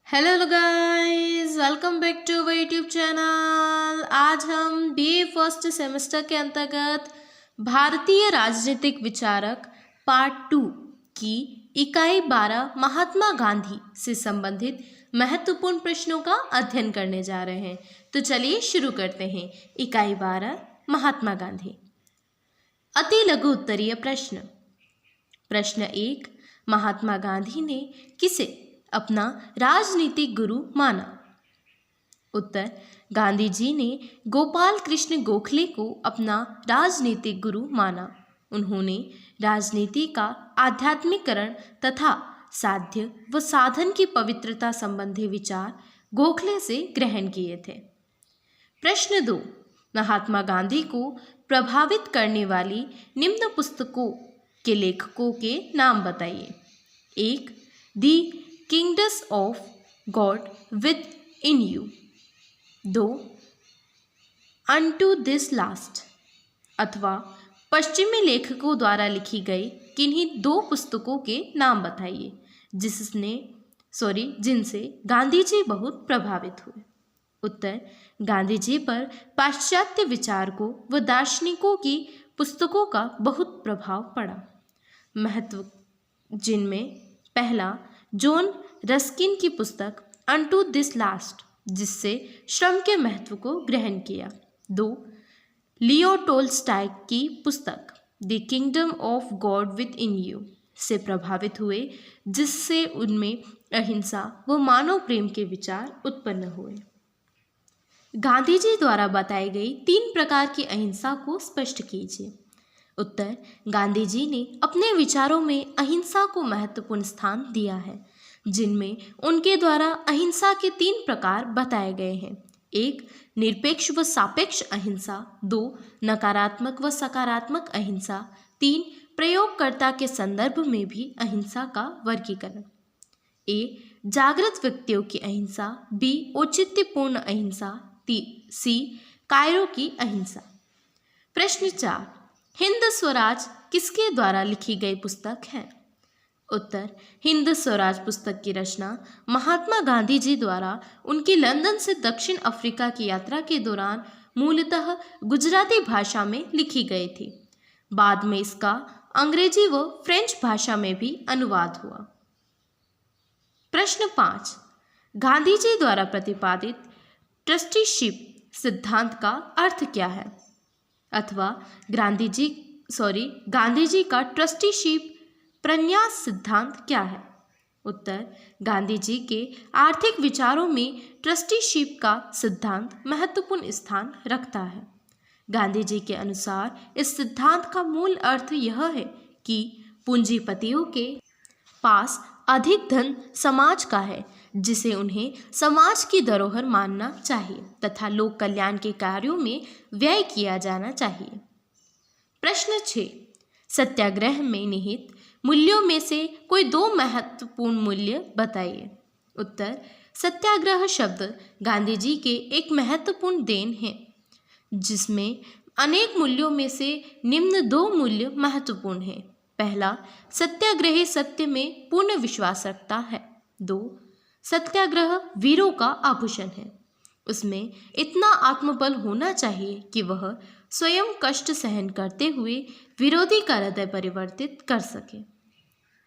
Hello guys, welcome back to our YouTube channel. आज हम BA first semester के अंतर्गत भारतीय राजनीतिक विचारक पार्ट 2 की इकाई 12 महात्मा गांधी से संबंधित महत्वपूर्ण प्रश्नों का अध्ययन करने जा रहे हैं। तो चलिए शुरू करते हैं। इकाई 12 महात्मा गांधी। अति लघु उत्तरीय प्रश्न। प्रश्न 1, महात्मा गांधी ने किसे अपना राजनीतिक गुरु माना? उत्तर, गांधी जी ने गोपाल कृष्ण गोखले को अपना राजनीतिक गुरु माना। उन्होंने राजनीति का आध्यात्मिकरण तथा साध्य व साधन की पवित्रता संबंधी विचार गोखले से ग्रहण किए थे। प्रश्न 2, महात्मा गांधी को प्रभावित करने वाली निम्न पुस्तकों के लेखकों के नाम बताइए। 1, the kingdom of God with in you. 2, unto this last. अथवा पश्चिमी लेखकों द्वारा लिखी गई किन्हीं 2 पुस्तकों के नाम बताइए जिनसे गांधी जी बहुत प्रभावित हुए। उत्तर, गांधी जी पर पाश्चात्य विचारकों व दार्शनिकों की पुस्तकों का बहुत प्रभाव पड़ा। महत्व जिनमें पहला, जॉन रस्किन की पुस्तक अनटू दिस लास्ट, जिससे श्रम के महत्व को ग्रहण किया। 2, लियो टोल्स्टॉय की पुस्तक the kingdom of God with in you से प्रभावित हुए, जिससे उनमें अहिंसा व मानव प्रेम के विचार उत्पन्न हुए। गांधी जी द्वारा बताई गई 3 प्रकार की अहिंसा को स्पष्ट कीजिए। उत्तर, गांधी जी ने अपने विचारों में अहिंसा को महत्वपूर्ण स्थान दिया है, जिनमें उनके द्वारा अहिंसा के 3 प्रकार बताए गए हैं। 1, निरपेक्ष व सापेक्ष अहिंसा। 2, नकारात्मक व सकारात्मक अहिंसा। 3, प्रयोगकर्ता के संदर्भ में भी अहिंसा का वर्गीकरण। ए, जागृत व्यक्तियों की अहिंसा। बी, औचित्यपूर्ण अहिंसा। सी, कायरों की अहिंसा। प्रश्न 4, हिंद स्वराज किसके द्वारा लिखी गई पुस्तक है? उत्तर, हिंद स्वराज पुस्तक की रचना महात्मा गांधी जी द्वारा उनकी लंदन से दक्षिण अफ्रीका की यात्रा के दौरान मूलतः गुजराती भाषा में लिखी गई थी। बाद में इसका अंग्रेजी व फ्रेंच भाषा में भी अनुवाद हुआ। प्रश्न 5, गांधी जी द्वारा प्रतिपादित ट्रस्टीशिप सिद्धांत का अर्थ क्या है? अथवा गांधी जी का ट्रस्टीशिप प्रन्यास सिद्धांत क्या है? उत्तर, गांधी जी के आर्थिक विचारों में ट्रस्टीशिप का सिद्धांत महत्वपूर्ण स्थान रखता है। गांधी जी के अनुसार इस सिद्धांत का मूल अर्थ यह है कि पूंजीपतियों के पास अधिक धन समाज का है, जिसे उन्हें समाज की धरोहर मानना चाहिए तथा लोक कल्याण के कार्यों में व्यय किया जाना चाहिए। प्रश्न 6, सत्याग्रह में निहित मूल्यों में से कोई 2 महत्वपूर्ण मूल्य बताइए। उत्तर, सत्याग्रह शब्द गांधी जी के एक महत्वपूर्ण देन है, जिसमें अनेक मूल्यों में से निम्न 2 मूल्य महत्वपूर्ण हैं। पहला, सत्याग्रही सत्य में पूर्ण विश्वास रखता है। 2, सत्याग्रह वीरों का आभूषण है। उसमें इतना आत्मबल होना चाहिए कि वह स्वयं कष्ट सहन करते हुए विरोधी का हृदय परिवर्तित कर सके।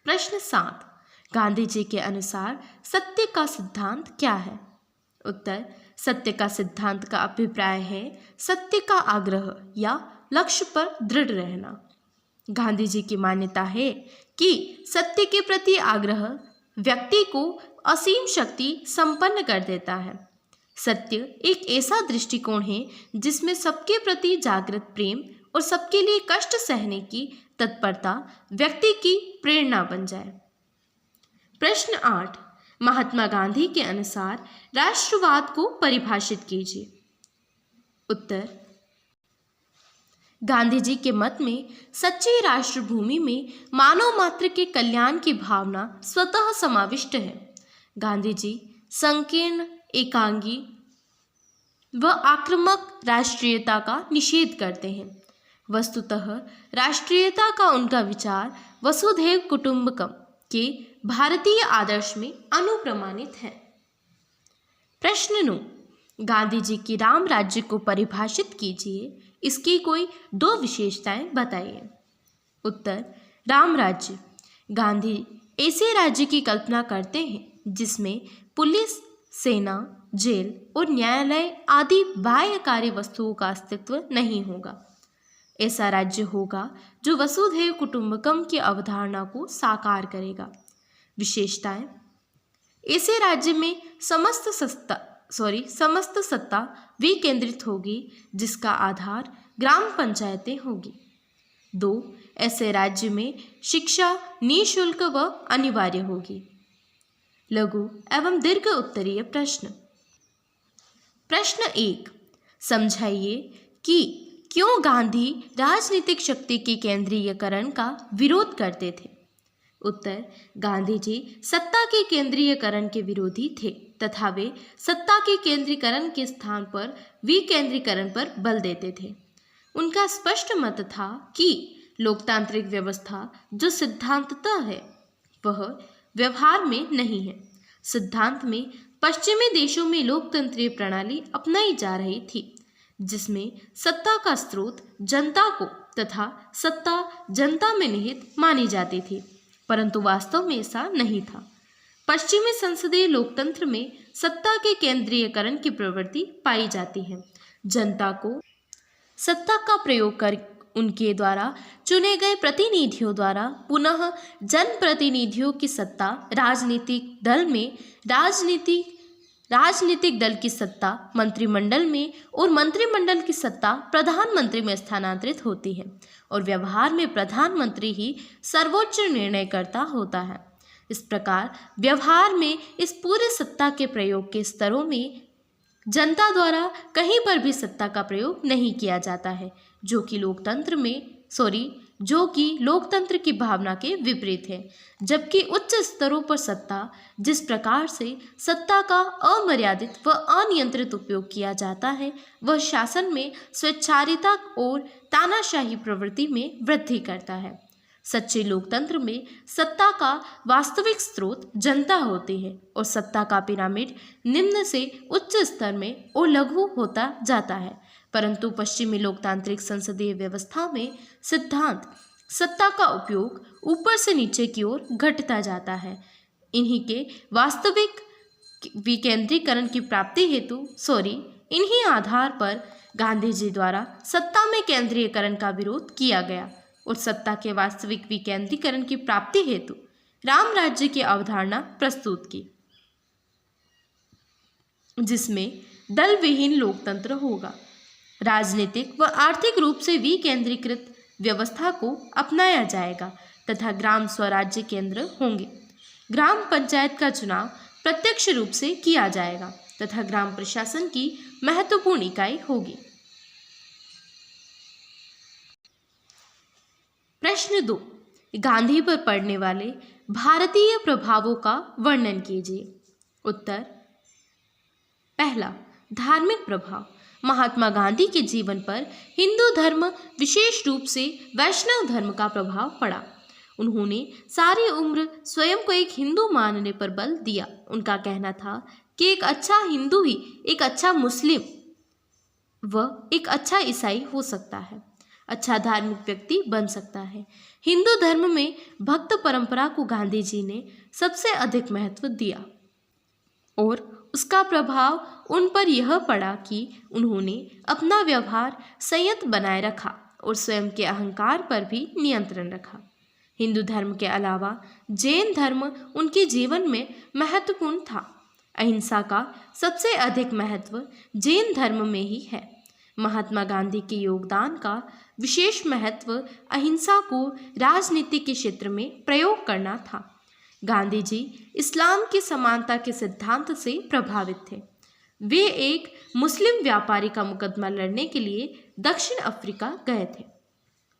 प्रश्न 7, गांधी जी के अनुसार सत्य का सिद्धांत क्या है? उत्तर, सत्य का सिद्धांत का अभिप्राय है सत्य का आग्रह या लक्ष्य पर दृढ़ रहना। गांधी जी की मान्यता है कि सत्य के प्रति आग्रह व्यक्ति को असीम शक्ति संपन्न कर देता है। सत्य एक ऐसा दृष्टिकोण है जिसमें सबके प्रति जागृत प्रेम और सबके लिए कष्ट सहने की तत्परता व्यक्ति की प्रेरणा बन जाए। प्रश्न 8, महात्मा गांधी के अनुसार राष्ट्रवाद को परिभाषित कीजिए। उत्तर, गांधी जी के मत में सच्ची राष्ट्रभूमि में मानव मात्र के कल्याण की भावना स्वतः समाविष्ट है। गांधी जी संकीर्ण, एकांगी व आक्रामक राष्ट्रीयता का निषेध करते हैं। वस्तुतः राष्ट्रीयता का उनका विचार वसुधैव कुटुंबकम के भारतीय आदर्श में अनुप्रमाणित है। प्रश्न 9, गांधी जी की राम राज्य को परिभाषित कीजिए, इसकी कोई 2 विशेषताएं बताइए। उत्तर, राम राज्य, गांधी ऐसे राज्य की कल्पना करते हैं जिसमें पुलिस, सेना, जेल और न्यायालय आदि बाह्य कार्य वस्तुओं का अस्तित्व नहीं होगा। ऐसा राज्य होगा जो वसुधैव कुटुंबकम की अवधारणा को साकार करेगा। विशेषताएं, ऐसे राज्य में समस्त सत्ता विकेंद्रित होगी जिसका आधार ग्राम पंचायतें होगी। 2, ऐसे राज्य में शिक्षा निःशुल्क व अनिवार्य होगी। लघु एवं दीर्घ उत्तरीय प्रश्न। प्रश्न 1, समझाइए कि क्यों गांधी राजनीतिक शक्ति के केंद्रीयकरण का विरोध करते थे। उत्तर, गांधी जी सत्ता के केंद्रीयकरण के विरोधी थे तथा वे सत्ता के केंद्रीकरण के स्थान पर विकेंद्रीकरण पर बल देते थे। उनका स्पष्ट मत था कि लोकतांत्रिक व्यवस्था जो सिद्धांततः है वह व्यवहार में नहीं है। सिद्धांत में पश्चिमी देशों में लोकतंत्रीय प्रणाली अपनाई जा रही थी जिसमें सत्ता का स्रोत जनता को तथा सत्ता जनता में निहित मानी जाती थी, परंतु वास्तव में ऐसा नहीं था। पश्चिमी संसदीय लोकतंत्र में सत्ता के केंद्रीयकरण की प्रवृत्ति पाई जाती है। जनता को सत्ता का प्रयोग कर उनके द्वारा चुने गए प्रतिनिधियों द्वारा पुनः जनप्रतिनिधियों की सत्ता राजनीतिक दल की सत्ता मंत्रिमंडल में और मंत्रिमंडल की सत्ता प्रधानमंत्री में स्थानांतरित होती है और व्यवहार में प्रधानमंत्री ही सर्वोच्च निर्णयकर्ता होता है। इस प्रकार व्यवहार में इस पूरे सत्ता के प्रयोग के स्तरों में जनता द्वारा कहीं पर भी सत्ता का प्रयोग नहीं किया जाता है, जो कि लोकतंत्र की भावना के विपरीत है। जबकि उच्च स्तरों पर सत्ता जिस प्रकार से सत्ता का अमर्यादित व अनियंत्रित उपयोग किया जाता है वह शासन में स्वेच्छाचारिता और तानाशाही प्रवृत्ति में वृद्धि करता है। सच्चे लोकतंत्र में सत्ता का वास्तविक स्रोत जनता होती है और सत्ता का पिरामिड निम्न से उच्च स्तर में और लघु होता जाता है, परंतु पश्चिमी लोकतांत्रिक संसदीय व्यवस्था में सिद्धांत सत्ता का उपयोग ऊपर से नीचे की ओर घटता जाता है। इन्हीं के वास्तविक विकेंद्रीकरण की प्राप्ति हेतु इन्हीं आधार पर गांधी जी द्वारा सत्ता में केंद्रीयकरण का विरोध किया गया और सत्ता के वास्तविक विकेंद्रीकरण की प्राप्ति हेतु राम राज्य की अवधारणा प्रस्तुत की, जिसमें दल विहीन लोकतंत्र होगा। राजनीतिक व आर्थिक रूप से विकेंद्रीकृत व्यवस्था को अपनाया जाएगा तथा ग्राम स्वराज्य केंद्र होंगे। ग्राम पंचायत का चुनाव प्रत्यक्ष रूप से किया जाएगा तथा ग्राम प्रशासन की महत्वपूर्ण इकाई होगी। प्रश्न 2, गांधी पर पड़ने वाले भारतीय प्रभावों का वर्णन कीजिए। उत्तर, पहला, धार्मिक प्रभाव। महात्मा गांधी के जीवन पर हिंदू धर्म विशेष रूप से वैष्णव धर्म का प्रभाव पड़ा। उन्होंने सारी उम्र स्वयं को एक हिंदू मानने पर बल दिया। उनका कहना था कि एक अच्छा हिंदू ही एक अच्छा मुस्लिम व एक अच्छा ईसाई हो सकता है, अच्छा धार्मिक व्यक्ति बन सकता है। हिंदू धर्म में भक्त परंपरा को गांधी जी ने सबसे अधिक महत्व दिया और उसका प्रभाव उन पर यह पड़ा कि उन्होंने अपना व्यवहार संयत बनाए रखा और स्वयं के अहंकार पर भी नियंत्रण रखा। हिंदू धर्म के अलावा जैन धर्म उनके जीवन में महत्वपूर्ण था। अहिंसा का सबसे अधिक महत्व जैन धर्म में ही है। महात्मा गांधी के योगदान का विशेष महत्व अहिंसा को राजनीति के क्षेत्र में प्रयोग करना था। गांधी जी इस्लाम की समानता के सिद्धांत से प्रभावित थे। वे एक मुस्लिम व्यापारी का मुकदमा लड़ने के लिए दक्षिण अफ्रीका गए थे।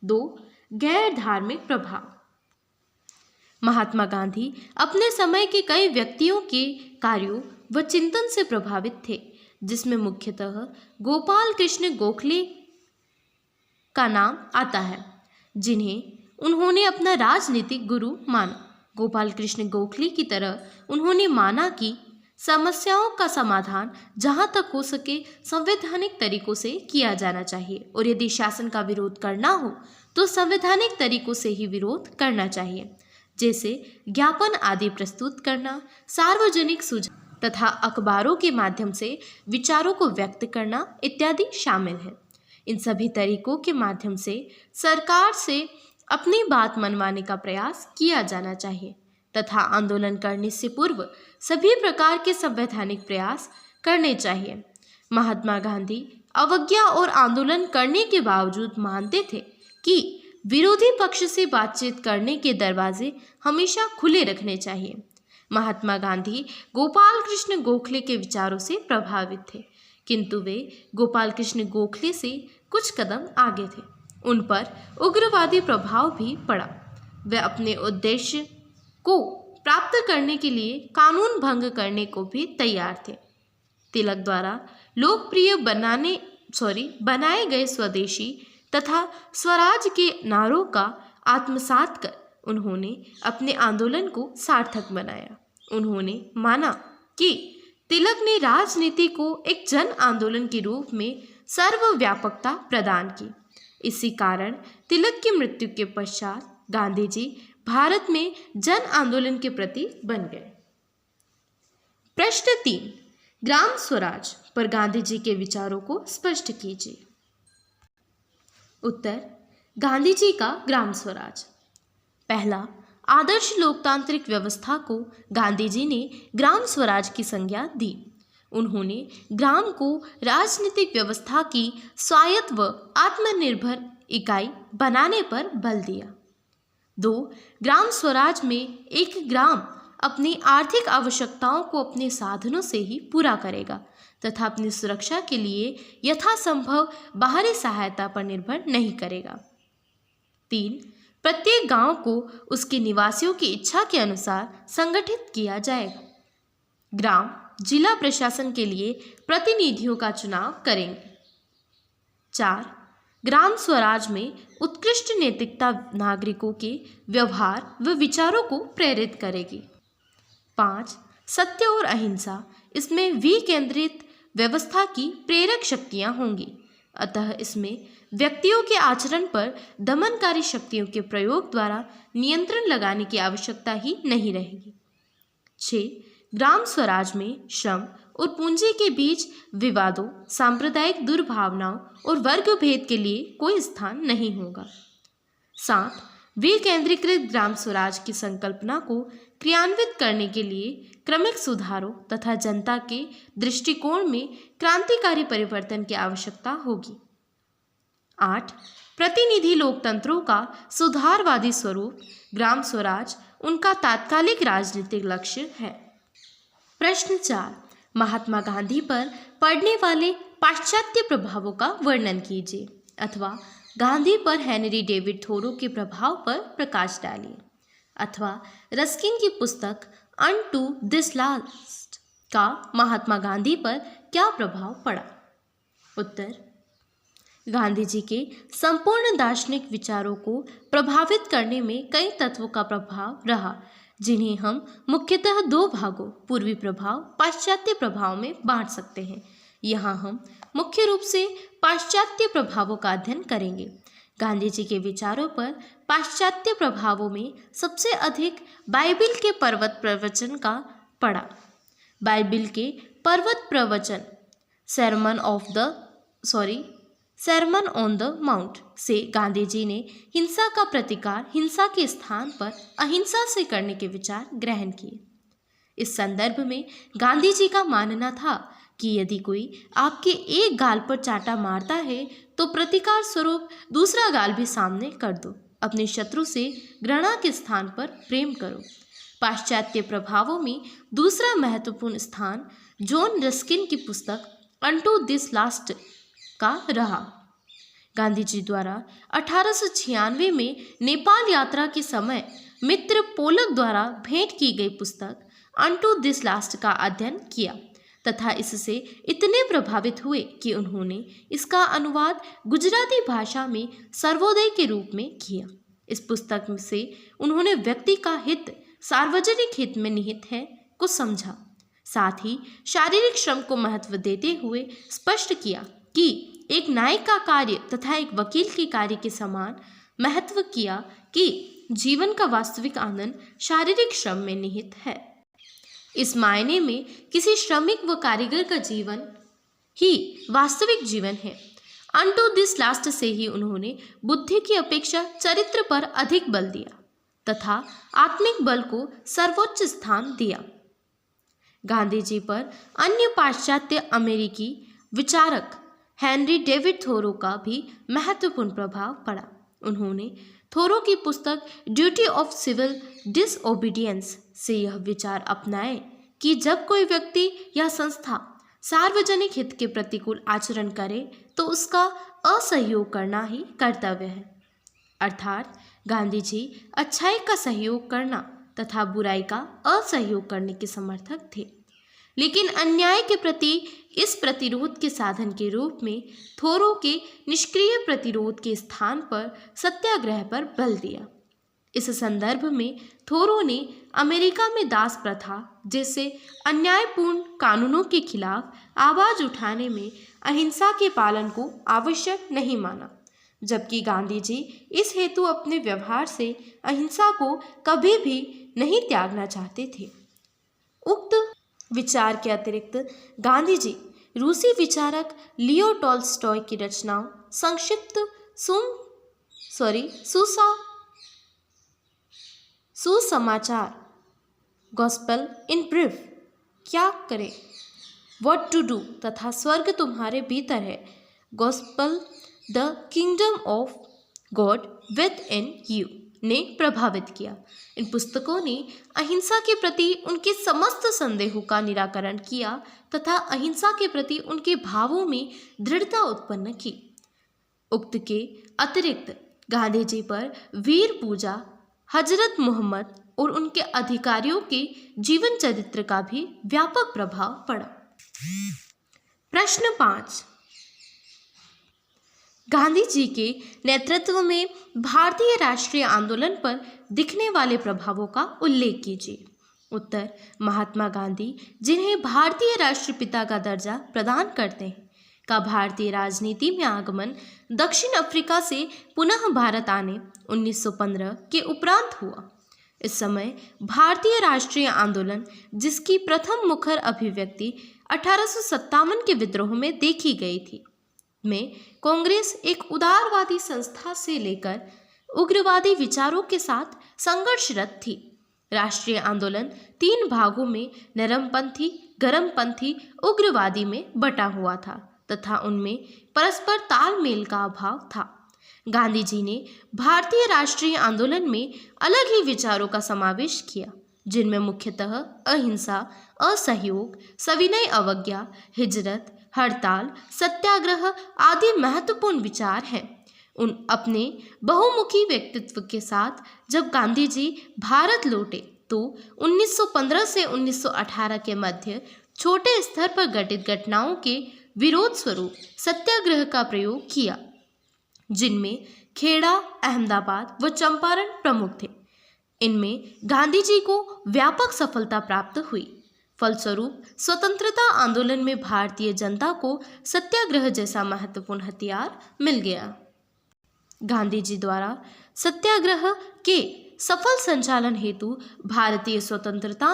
2, गैर धार्मिक प्रभाव। महात्मा गांधी अपने समय के कई व्यक्तियों के कार्यों व चिंतन से प्रभावित थे, जिसमें मुख्यतः गोपाल कृष्ण गोखले का नाम आता है, जिन्हें उन्होंने अपना राजनीतिक गुरु माना। गोपाल कृष्ण गोखले की तरह उन्होंने माना कि समस्याओं का समाधान जहां तक हो सके संवैधानिक तरीकों से किया जाना चाहिए और यदि शासन का विरोध करना हो तो संवैधानिक तरीकों से ही विरोध करना चाहिए, जैसे ज्ञापन आदि प्रस्तुत करना, सार्वजनिक सुझाव तथा अखबारों के माध्यम से विचारों को व्यक्त करना इत्यादि शामिल है। इन सभी तरीकों के माध्यम से सरकार से अपनी बात मनवाने का प्रयास किया जाना चाहिए तथा आंदोलन करने से पूर्व सभी प्रकार के संवैधानिक प्रयास करने चाहिए। महात्मा गांधी अवज्ञा और आंदोलन करने के बावजूद मानते थे कि विरोधी पक्ष से बातचीत करने के दरवाजे हमेशा खुले रखने चाहिए। महात्मा गांधी गोपाल कृष्ण गोखले के विचारों से प्रभावित थे, किंतु वे गोपाल कृष्ण गोखले से कुछ कदम आगे थे। उन पर उग्रवादी प्रभाव भी पड़ा। वे अपने उद्देश्य को प्राप्त करने के लिए कानून भंग करने को भी तैयार थे। तिलक द्वारा लोकप्रिय बनाए गए स्वदेशी तथा स्वराज के नारों का आत्मसात कर उन्होंने अपने आंदोलन को सार्थक बनाया। उन्होंने माना कि तिलक ने राजनीति को एक जन आंदोलन के रूप में सर्वव्यापकता प्रदान की। इसी कारण तिलक की मृत्यु के पश्चात गांधी जी भारत में जन आंदोलन के प्रति बन गए। प्रश्न 3, ग्राम स्वराज पर गांधी जी के विचारों को स्पष्ट कीजिए। उत्तर, गांधी जी का ग्राम स्वराज। पहला, आदर्श लोकतांत्रिक व्यवस्था को गांधी जी ने ग्राम स्वराज की संज्ञा दी। उन्होंने ग्राम को राजनीतिक व्यवस्था की स्वायत्त व आत्मनिर्भर इकाई बनाने पर बल दिया। 2, ग्राम स्वराज में एक ग्राम अपनी आर्थिक आवश्यकताओं को अपने साधनों से ही पूरा करेगा तथा अपनी सुरक्षा के लिए यथासंभव बाहरी सहायता पर निर्भर नहीं करेगा। 3, प्रत्येक गांव को उसके निवासियों की इच्छा के अनुसार संगठित किया जाएगा। ग्राम जिला प्रशासन के लिए प्रतिनिधियों का चुनाव करेंगे। 4, ग्राम स्वराज में उत्कृष्ट नैतिकता नागरिकों के व्यवहार व विचारों को प्रेरित करेगी। 5, सत्य और अहिंसा इसमें विकेंद्रित व्यवस्था की प्रेरक शक्तियां होंगी, अतः इसमें व्यक्तियों के आचरण पर दमनकारी शक्तियों के प्रयोग द्वारा नियंत्रण लगाने की आवश्यकता ही नहीं रहेगी। 6, ग्राम स्वराज में श्रम और पूंजी के बीच विवादों, सांप्रदायिक दुर्भावनाओं और वर्ग भेद के लिए कोई स्थान नहीं होगा। 7, विकेंद्रीकृत ग्राम स्वराज की संकल्पना को क्रियान्वित करने के लिए क्रमिक सुधारों तथा जनता के दृष्टिकोण में क्रांतिकारी परिवर्तन की आवश्यकता होगी। 8, प्रतिनिधि लोकतंत्रों का सुधारवादी स्वरूप ग्राम स्वराज उनका तात्कालिक राजनीतिक लक्ष्य है। प्रश्न 4, महात्मा गांधी पर पड़ने वाले पाश्चात्य प्रभावों का वर्णन कीजिए अथवा गांधी पर हेनरी डेविड थोरो के प्रभाव पर प्रकाश डालिए अथवा रस्किन की पुस्तक अनटू दिस लास्ट का महात्मा गांधी पर क्या प्रभाव पड़ा। उत्तर, गांधी जी के संपूर्ण दार्शनिक विचारों को प्रभावित करने में कई तत्वों का प्रभाव रहा, जिन्हें हम मुख्यतः 2 भागों पूर्वी प्रभाव, पाश्चात्य प्रभाव में बांट सकते हैं। यहाँ हम मुख्य रूप से पाश्चात्य प्रभावों का अध्ययन करेंगे। गांधी जी के विचारों पर पाश्चात्य प्रभावों में सबसे अधिक बाइबिल के पर्वत प्रवचन का पड़ा। बाइबिल के पर्वत प्रवचन सरमन ऑन द माउंट से गांधी जी ने हिंसा का प्रतिकार हिंसा के स्थान पर अहिंसा से करने के विचार ग्रहण किए। इस संदर्भ में गांधी जी का मानना था कि यदि कोई आपके एक गाल पर चांटा मारता है तो प्रतिकार स्वरूप दूसरा गाल भी सामने कर दो। अपने शत्रु से घृणा के स्थान पर प्रेम करो। पाश्चात्य प्रभावों में दूसरा महत्वपूर्ण स्थान जॉन रस्किन की पुस्तक अनटू दिस लास्ट का रहा। गांधी जी द्वारा 1896 में नेपाल यात्रा के समय मित्र पोलक द्वारा भेंट की गई पुस्तक अनटू दिस लास्ट का अध्ययन किया तथा इससे इतने प्रभावित हुए कि उन्होंने इसका अनुवाद गुजराती भाषा में सर्वोदय के रूप में किया। इस पुस्तक से उन्होंने व्यक्ति का हित सार्वजनिक हित में निहित है को समझा। साथ ही शारीरिक श्रम को महत्व देते हुए स्पष्ट किया कि एक न्यायिक का कार्य तथा एक वकील के कार्य के समान महत्व किया कि जीवन का वास्तविक आनंद शारीरिक श्रम में निहित है। इस मायने में किसी श्रमिक व कारीगर का जीवन ही वास्तविक जीवन है। अनटू दिस लास्ट से ही उन्होंने बुद्धि की अपेक्षा चरित्र पर अधिक बल दिया तथा आत्मिक बल को सर्वोच्च स्थान दिया। गांधी जी पर अन्य पाश्चात्य अमेरिकी विचारक हेनरी डेविड थोरो का भी महत्वपूर्ण प्रभाव पड़ा। उन्होंने थोरो की पुस्तक ड्यूटी ऑफ सिविल डिसओबीडियंस से यह विचार अपनाए कि जब कोई व्यक्ति या संस्था सार्वजनिक हित के प्रतिकूल आचरण करे तो उसका असहयोग करना ही कर्तव्य है। अर्थात गांधी जी अच्छाई का सहयोग करना तथा बुराई का असहयोग करने के समर्थक थे, लेकिन अन्याय के प्रति इस प्रतिरोध के साधन के रूप में थोरो के निष्क्रिय प्रतिरोध के स्थान पर सत्याग्रह पर बल दिया। इस संदर्भ में थोरो ने अमेरिका में दास प्रथा जैसे अन्यायपूर्ण कानूनों के खिलाफ आवाज उठाने में अहिंसा के पालन को आवश्यक नहीं माना, जबकि गांधी जी इस हेतु अपने व्यवहार से अहिंसा को कभी भी नहीं त्यागना चाहते थे। उक्त विचार के अतिरिक्त गांधी जी रूसी विचारक लियो टॉल्स्टॉय की रचनाओं संक्षिप्त सुसमाचार गॉस्पेल इन ब्रीफ, क्या करें, व्हाट टू डू तथा स्वर्ग तुम्हारे भीतर है, gospel the kingdom of God with in you ने प्रभावित किया। इन पुस्तकों ने अहिंसा के प्रति उनके समस्त संदेहों का निराकरण किया तथा अहिंसा के प्रति उनके भावों में दृढ़ता उत्पन्न की। उक्त के अतिरिक्त गांधी जी पर वीर पूजा, हजरत मोहम्मद और उनके अधिकारियों के जीवन चरित्र का भी व्यापक प्रभाव पड़ा। प्रश्न 5, गांधी जी के नेतृत्व में भारतीय राष्ट्रीय आंदोलन पर दिखने वाले प्रभावों का उल्लेख कीजिए। उत्तर, महात्मा गांधी, जिन्हें भारतीय राष्ट्रपिता का दर्जा प्रदान करते हैं, का भारतीय राजनीति में आगमन दक्षिण अफ्रीका से पुनः भारत आने 1915 के उपरांत हुआ। इस समय भारतीय राष्ट्रीय आंदोलन, जिसकी प्रथम मुखर अभिव्यक्ति 1857 के विद्रोह में देखी गई थी, में कांग्रेस एक उदारवादी संस्था से लेकर उग्रवादी विचारों के साथ संघर्षरत थी। राष्ट्रीय आंदोलन 3 भागों में नरमपंथी, गरमपंथी, उग्रवादी में बटा हुआ था तथा उनमें परस्पर तालमेल का अभाव था। गांधी जी ने भारतीय राष्ट्रीय आंदोलन में अलग ही विचारों का समावेश किया, जिनमें मुख्यतः अहिंसा, असहयोग, सविनय अवज्ञा, हिजरत, हड़ताल, सत्याग्रह आदि महत्वपूर्ण विचार हैं। उन अपने बहुमुखी व्यक्तित्व के साथ जब गांधी जी भारत लौटे तो 1915 से 1918 के मध्य छोटे स्तर पर घटित घटनाओं के विरोध स्वरूप सत्याग्रह का प्रयोग किया, जिनमें खेड़ा, अहमदाबाद व चंपारण प्रमुख थे। इनमें गांधी जी को व्यापक सफलता प्राप्त हुई। फलस्वरूप स्वतंत्रता आंदोलन में भारतीय जनता को सत्याग्रह जैसा महत्वपूर्ण हथियार मिल गया। गांधी जी द्वारा सत्याग्रह के सफल संचालन हेतु भारतीय स्वतंत्रता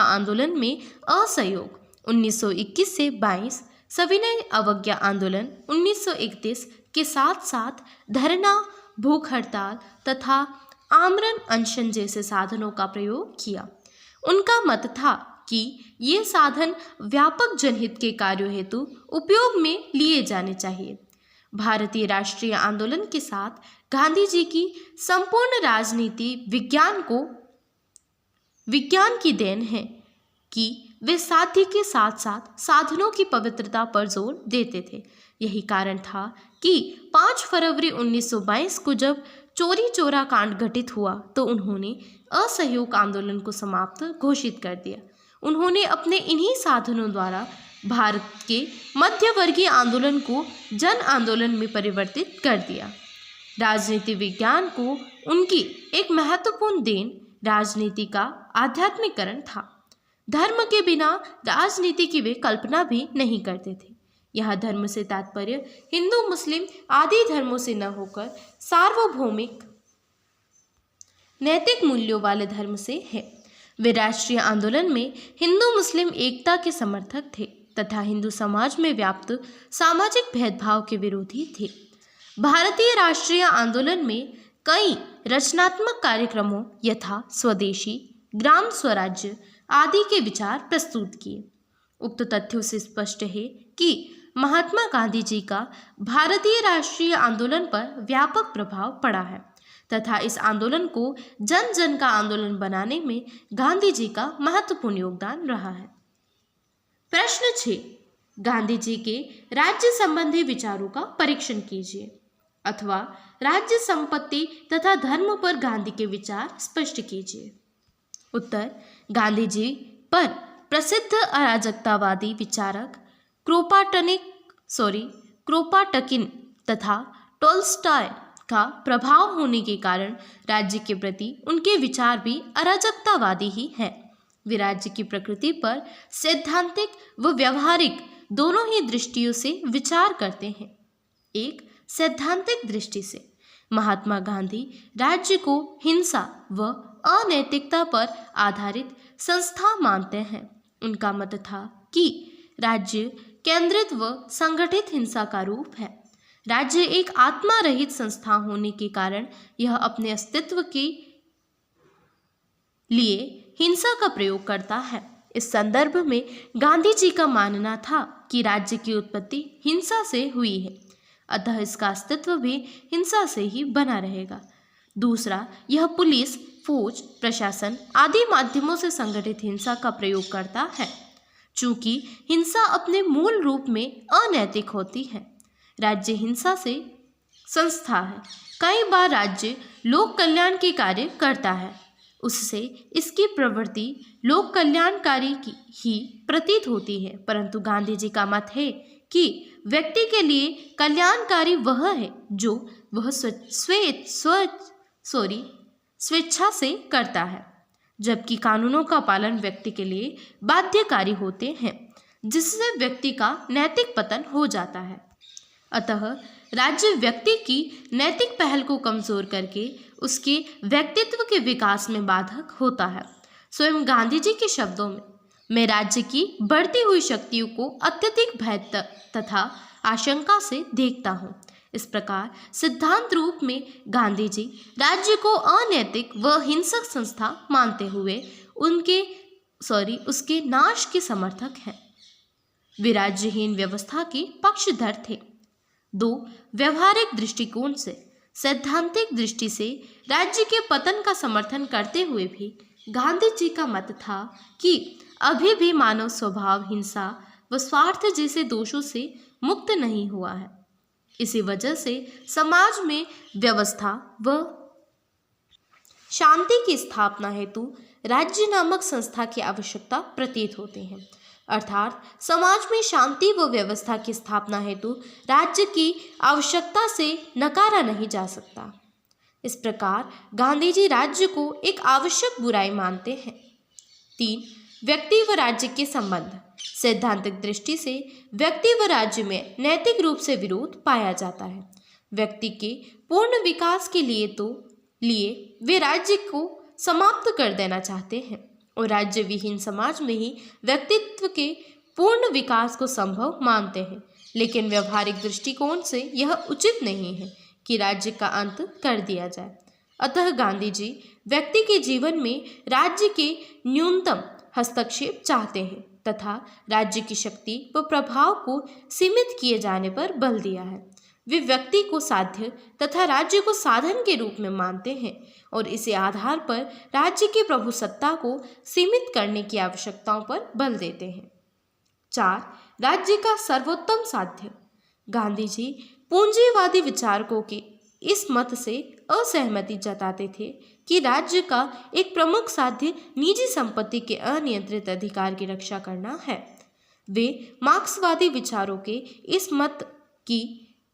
आंदोलन में असहयोग 1921 से 22, सविनय अवज्ञा आंदोलन 1931 के साथ साथ धरना, भूख हड़ताल तथा आमरण अनशन जैसे साधनों का प्रयोग किया। उनका मत था कि ये साधन व्यापक जनहित के कार्यों हेतु उपयोग में लिए जाने चाहिए। भारतीय राष्ट्रीय आंदोलन के साथ गांधी जी की संपूर्ण राजनीति विज्ञान की देन है कि वे साध्य के साथ साथ साधनों की पवित्रता पर जोर देते थे। यही कारण था कि 5 फरवरी 1922 को जब चोरी चोरा कांड घटित हुआ तो उन्होंने असहयोग आंदोलन को समाप्त घोषित कर दिया। उन्होंने अपने इन्हीं साधनों द्वारा भारत के मध्यवर्गीय आंदोलन को जन आंदोलन में परिवर्तित कर दिया। राजनीति विज्ञान को उनकी एक महत्वपूर्ण देन राजनीति का आध्यात्मिकरण था। धर्म के बिना राजनीति की वे कल्पना भी नहीं करते थे। यह धर्म से तात्पर्य हिंदू मुस्लिम आदि धर्मों से न होकर सार्वभौमिक नैतिक मूल्यों वाले धर्म से है। वे राष्ट्रीय आंदोलन में हिंदू मुस्लिम एकता के समर्थक थे तथा हिंदू समाज में व्याप्त सामाजिक भेदभाव के विरोधी थे। भारतीय राष्ट्रीय आंदोलन में कई रचनात्मक कार्यक्रमों यथा स्वदेशी, ग्राम स्वराज्य आदि के विचार प्रस्तुत किए। उक्त तथ्यों से स्पष्ट है कि महात्मा गांधी जी का भारतीय राष्ट्रीय आंदोलन पर व्यापक प्रभाव पड़ा है तथा इस आंदोलन को जन जन का आंदोलन बनाने में गांधी जी का महत्वपूर्ण योगदान रहा है। प्रश्न 6, गांधी जी के राज्य संबंधी विचारों का परीक्षण कीजिए अथवा राज्य संपत्ति तथा धर्म पर गांधी के विचार स्पष्ट कीजिए। उत्तर, गांधी जी पर प्रसिद्ध अराजकतावादी विचारक क्रोपाटकिन तथा टोल्स्टॉय का प्रभाव होने के कारण राज्य के प्रति उनके विचार भी अराजकतावादी ही हैं। वे राज्य की प्रकृति पर सैद्धांतिक व व्यवहारिक दोनों ही दृष्टियों से विचार करते हैं। एक सैद्धांतिक दृष्टि से महात्मा गांधी राज्य को हिंसा व अनैतिकता पर आधारित संस्था मानते हैं। उनका मत था कि राज्य केंद्रित व संगठित हिंसा का रूप है। राज्य एक आत्मा रहित संस्था होने के कारण यह अपने अस्तित्व के लिए हिंसा का प्रयोग करता है। इस संदर्भ में गांधी जी का मानना था कि राज्य की उत्पत्ति हिंसा से हुई है, अतः इसका अस्तित्व भी हिंसा से ही बना रहेगा। दूसरा, यह पुलिस, फौज, प्रशासन आदि माध्यमों से संगठित हिंसा का प्रयोग करता है। चूंकि हिंसा अपने मूल रूप में अनैतिक होती है, राज्य हिंसा से संस्था है। कई बार राज्य लोक कल्याण के कार्य करता है, उससे इसकी प्रवृत्ति लोक कल्याणकारी की ही प्रतीत होती है, परंतु गांधी जी का मत है कि व्यक्ति के लिए कल्याणकारी वह है जो वह स्वेच्छा से करता है, जबकि कानूनों का पालन व्यक्ति के लिए बाध्यकारी होते हैं, जिससे व्यक्ति का नैतिक पतन हो जाता है। अतः राज्य व्यक्ति की नैतिक पहल को कमजोर करके उसके व्यक्तित्व के विकास में बाधक होता है। स्वयं गांधी जी के शब्दों में, मैं राज्य की बढ़ती हुई शक्तियों को अत्यधिक भय तथा आशंका से देखता हूँ। इस प्रकार सिद्धांत रूप में गांधी जी राज्य को अनैतिक व हिंसक संस्था मानते हुए उसके नाश के समर्थक हैं। वे राज्यहीन व्यवस्था के पक्षधर थे। 2, व्यवहारिक दृष्टिकोण से सैद्धांतिक दृष्टि से राज्य के पतन का समर्थन करते हुए भी गांधी जी का मत था कि अभी भी मानव स्वभाव हिंसा व स्वार्थ जैसे दोषों से मुक्त नहीं हुआ है। इसी वजह से समाज में व्यवस्था व शांति की स्थापना हेतु राज्य नामक संस्था की आवश्यकता प्रतीत होती है। अर्थात समाज में शांति व व्यवस्था की स्थापना हेतु राज्य की आवश्यकता से नकारा नहीं जा सकता। इस प्रकार गांधी जी राज्य को एक आवश्यक बुराई मानते हैं। 3, व्यक्ति व राज्य के संबंध। सैद्धांतिक दृष्टि से व्यक्ति व राज्य में नैतिक रूप से विरोध पाया जाता है। व्यक्ति के पूर्ण विकास के लिए वे राज्य को समाप्त कर देना चाहते हैं और राज्य विहीन समाज में ही व्यक्तित्व के पूर्ण विकास को संभव मानते हैं। लेकिन व्यवहारिक दृष्टिकोण से यह उचित नहीं है कि राज्य का अंत कर दिया जाए। अतः गांधी जी व्यक्ति के जीवन में राज्य के न्यूनतम हस्तक्षेप चाहते हैं तथा राज्य की शक्ति व प्रभाव को सीमित किए जाने पर बल दिया है। वे व्यक्ति को साध्य तथा राज्य को साधन के रूप में मानते हैं और इसी आधार पर राज्य की प्रभुसत्ता को सीमित करने की आवश्यकताओं पर बल देते हैं। 4, राज्य का सर्वोत्तम साध्य। गांधी जी पूंजीवादी विचारकों के इस मत से असहमति जताते थे कि राज्य का एक प्रमुख साध्य निजी संपत्ति के अनियंत्रित अधिकार की रक्षा करना है। वे मार्क्सवादी विचारों के इस मत की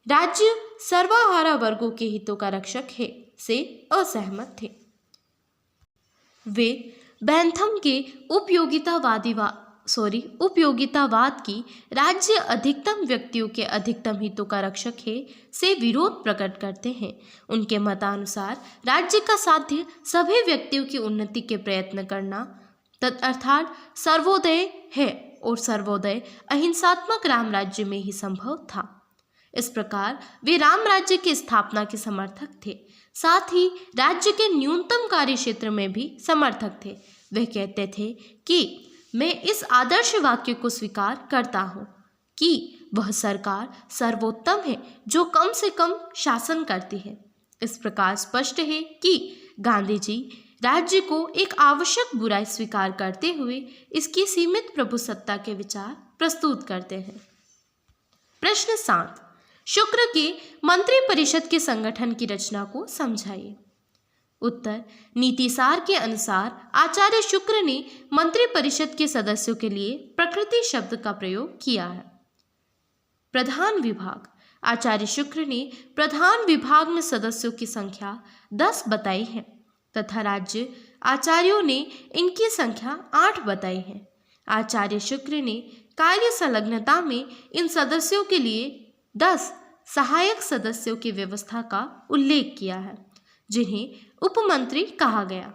राज्य सर्वहारा वर्गों के हितों का रक्षक है से असहमत थे। वे बैंथम के उपयोगितावाद की राज्य अधिकतम व्यक्तियों के अधिकतम हितों का रक्षक है से विरोध प्रकट करते हैं। उनके मतानुसार राज्य का साध्य सभी व्यक्तियों की उन्नति के प्रयत्न करना अर्थात सर्वोदय है और सर्वोदय अहिंसात्मक राम राज्य में ही संभव था। इस प्रकार वे राम राज्य की स्थापना के समर्थक थे, साथ ही राज्य के न्यूनतम कार्य क्षेत्र में भी समर्थक थे। वे कहते थे कि मैं इस आदर्श वाक्य को स्वीकार करता हूँ कि वह सरकार सर्वोत्तम है जो कम से कम शासन करती है। इस प्रकार स्पष्ट है कि गांधी जी राज्य को एक आवश्यक बुराई स्वीकार करते हुए इसकी सीमित प्रभुसत्ता के विचार प्रस्तुत करते हैं। प्रश्न 7, शुक्र के मंत्रिपरिषद के संगठन की रचना को समझाइए। उत्तर, नीतिसार के अनुसार आचार्य शुक्र ने मंत्रिपरिषद के सदस्यों के लिए प्रकृति शब्द का प्रयोग किया है। प्रधान विभाग, आचार्य शुक्र ने प्रधान विभाग में सदस्यों की संख्या 10 बताई है तथा राज्य आचार्यों ने इनकी संख्या 8 बताई है। आचार्य शुक्र ने कार्य संलग्नता में इन सदस्यों के लिए 10 सहायक सदस्यों की व्यवस्था का उल्लेख किया है जिन्हें उपमंत्री कहा गया।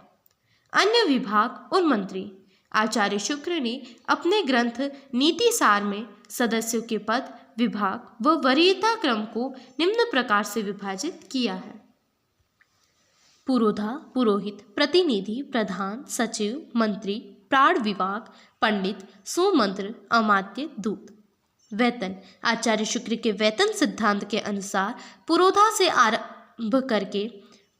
अन्य विभाग और मंत्री, आचार्य शुक्र ने अपने ग्रंथ नीतिसार में सदस्यों के पद, विभाग व वरीयता क्रम को निम्न प्रकार से विभाजित किया है। पुरोधा, पुरोहित, प्रतिनिधि, प्रधान, सचिव, मंत्री, प्राण विभाग, पंडित, सुमंत्र, अमात्य, दूत। वेतन, आचार्य शुक्र के वेतन सिद्धांत के अनुसार पुरोधा से आरंभ करके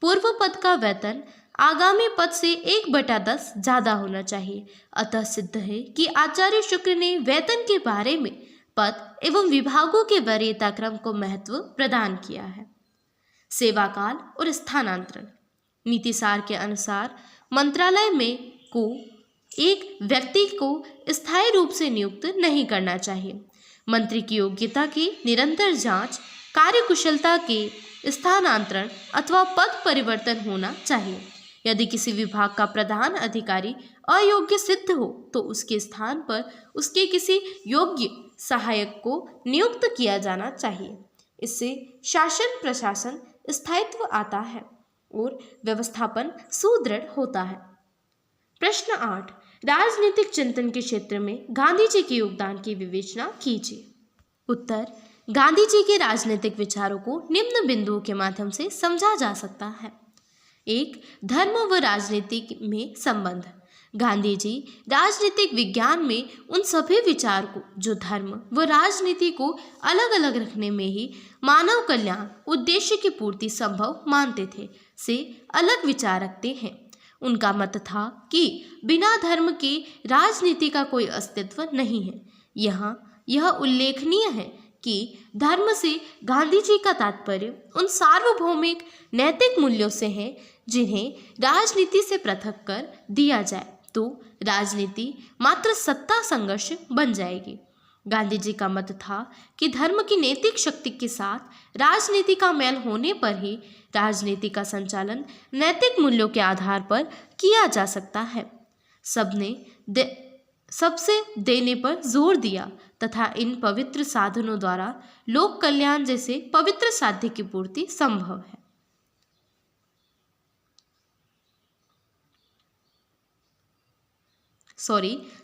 पूर्व पद का वेतन आगामी पद से 1/10 ज्यादा होना चाहिए। अतः सिद्ध है कि आचार्य शुक्र ने वेतन के बारे में पद एवं विभागों के वरीयता क्रम को महत्व प्रदान किया है। सेवाकाल और स्थानांतरण, नीतिसार के अनुसार मंत्रालय में को एक व्यक्ति को स्थायी रूप से नियुक्त नहीं करना चाहिए। मंत्री की योग्यता की निरंतर जांच, कार्यकुशलता के स्थानांतरण अथवा पद परिवर्तन होना चाहिए। यदि किसी विभाग का प्रधान अधिकारी अयोग्य सिद्ध हो तो उसके स्थान पर उसके किसी योग्य सहायक को नियुक्त किया जाना चाहिए। इससे शासन प्रशासन स्थायित्व आता है और व्यवस्थापन सुदृढ़ होता है। प्रश्न 8, राजनीतिक चिंतन के क्षेत्र में गांधी जी के योगदान की विवेचना कीजिए। उत्तर, गांधी जी के राजनीतिक विचारों को निम्न बिंदुओं के माध्यम से समझा जा सकता है। 1, धर्म व राजनीति में संबंध। गांधी जी राजनीतिक विज्ञान में उन सभी विचार को जो धर्म व राजनीति को अलग अलग रखने में ही मानव कल्याण उद्देश्य की पूर्ति संभव मानते थे से अलग विचार रखते हैं। उनका मत था कि बिना धर्म के राजनीति का कोई अस्तित्व नहीं है। यहाँ यह उल्लेखनीय है कि धर्म से गांधी जी का तात्पर्य उन सार्वभौमिक नैतिक मूल्यों से है जिन्हें राजनीति से पृथक कर दिया जाए तो राजनीति मात्र सत्ता संघर्ष बन जाएगी। गांधी जी का मत था कि धर्म की नैतिक शक्ति के साथ राजनीति का मेल होने पर ही राजनीति का संचालन नैतिक मूल्यों के आधार पर किया जा सकता है। सबसे देने पर जोर दिया तथा इन पवित्र साधनों द्वारा लोक कल्याण जैसे पवित्र साध्य की पूर्ति संभव है।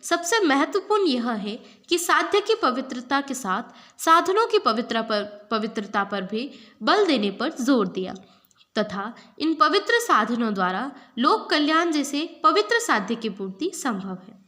सबसे महत्वपूर्ण यह है कि साध्य की पवित्रता के साथ साधनों की पवित्रता पर भी बल देने पर जोर दिया तथा इन पवित्र साधनों द्वारा लोक कल्याण जैसे पवित्र साध्य की पूर्ति संभव है।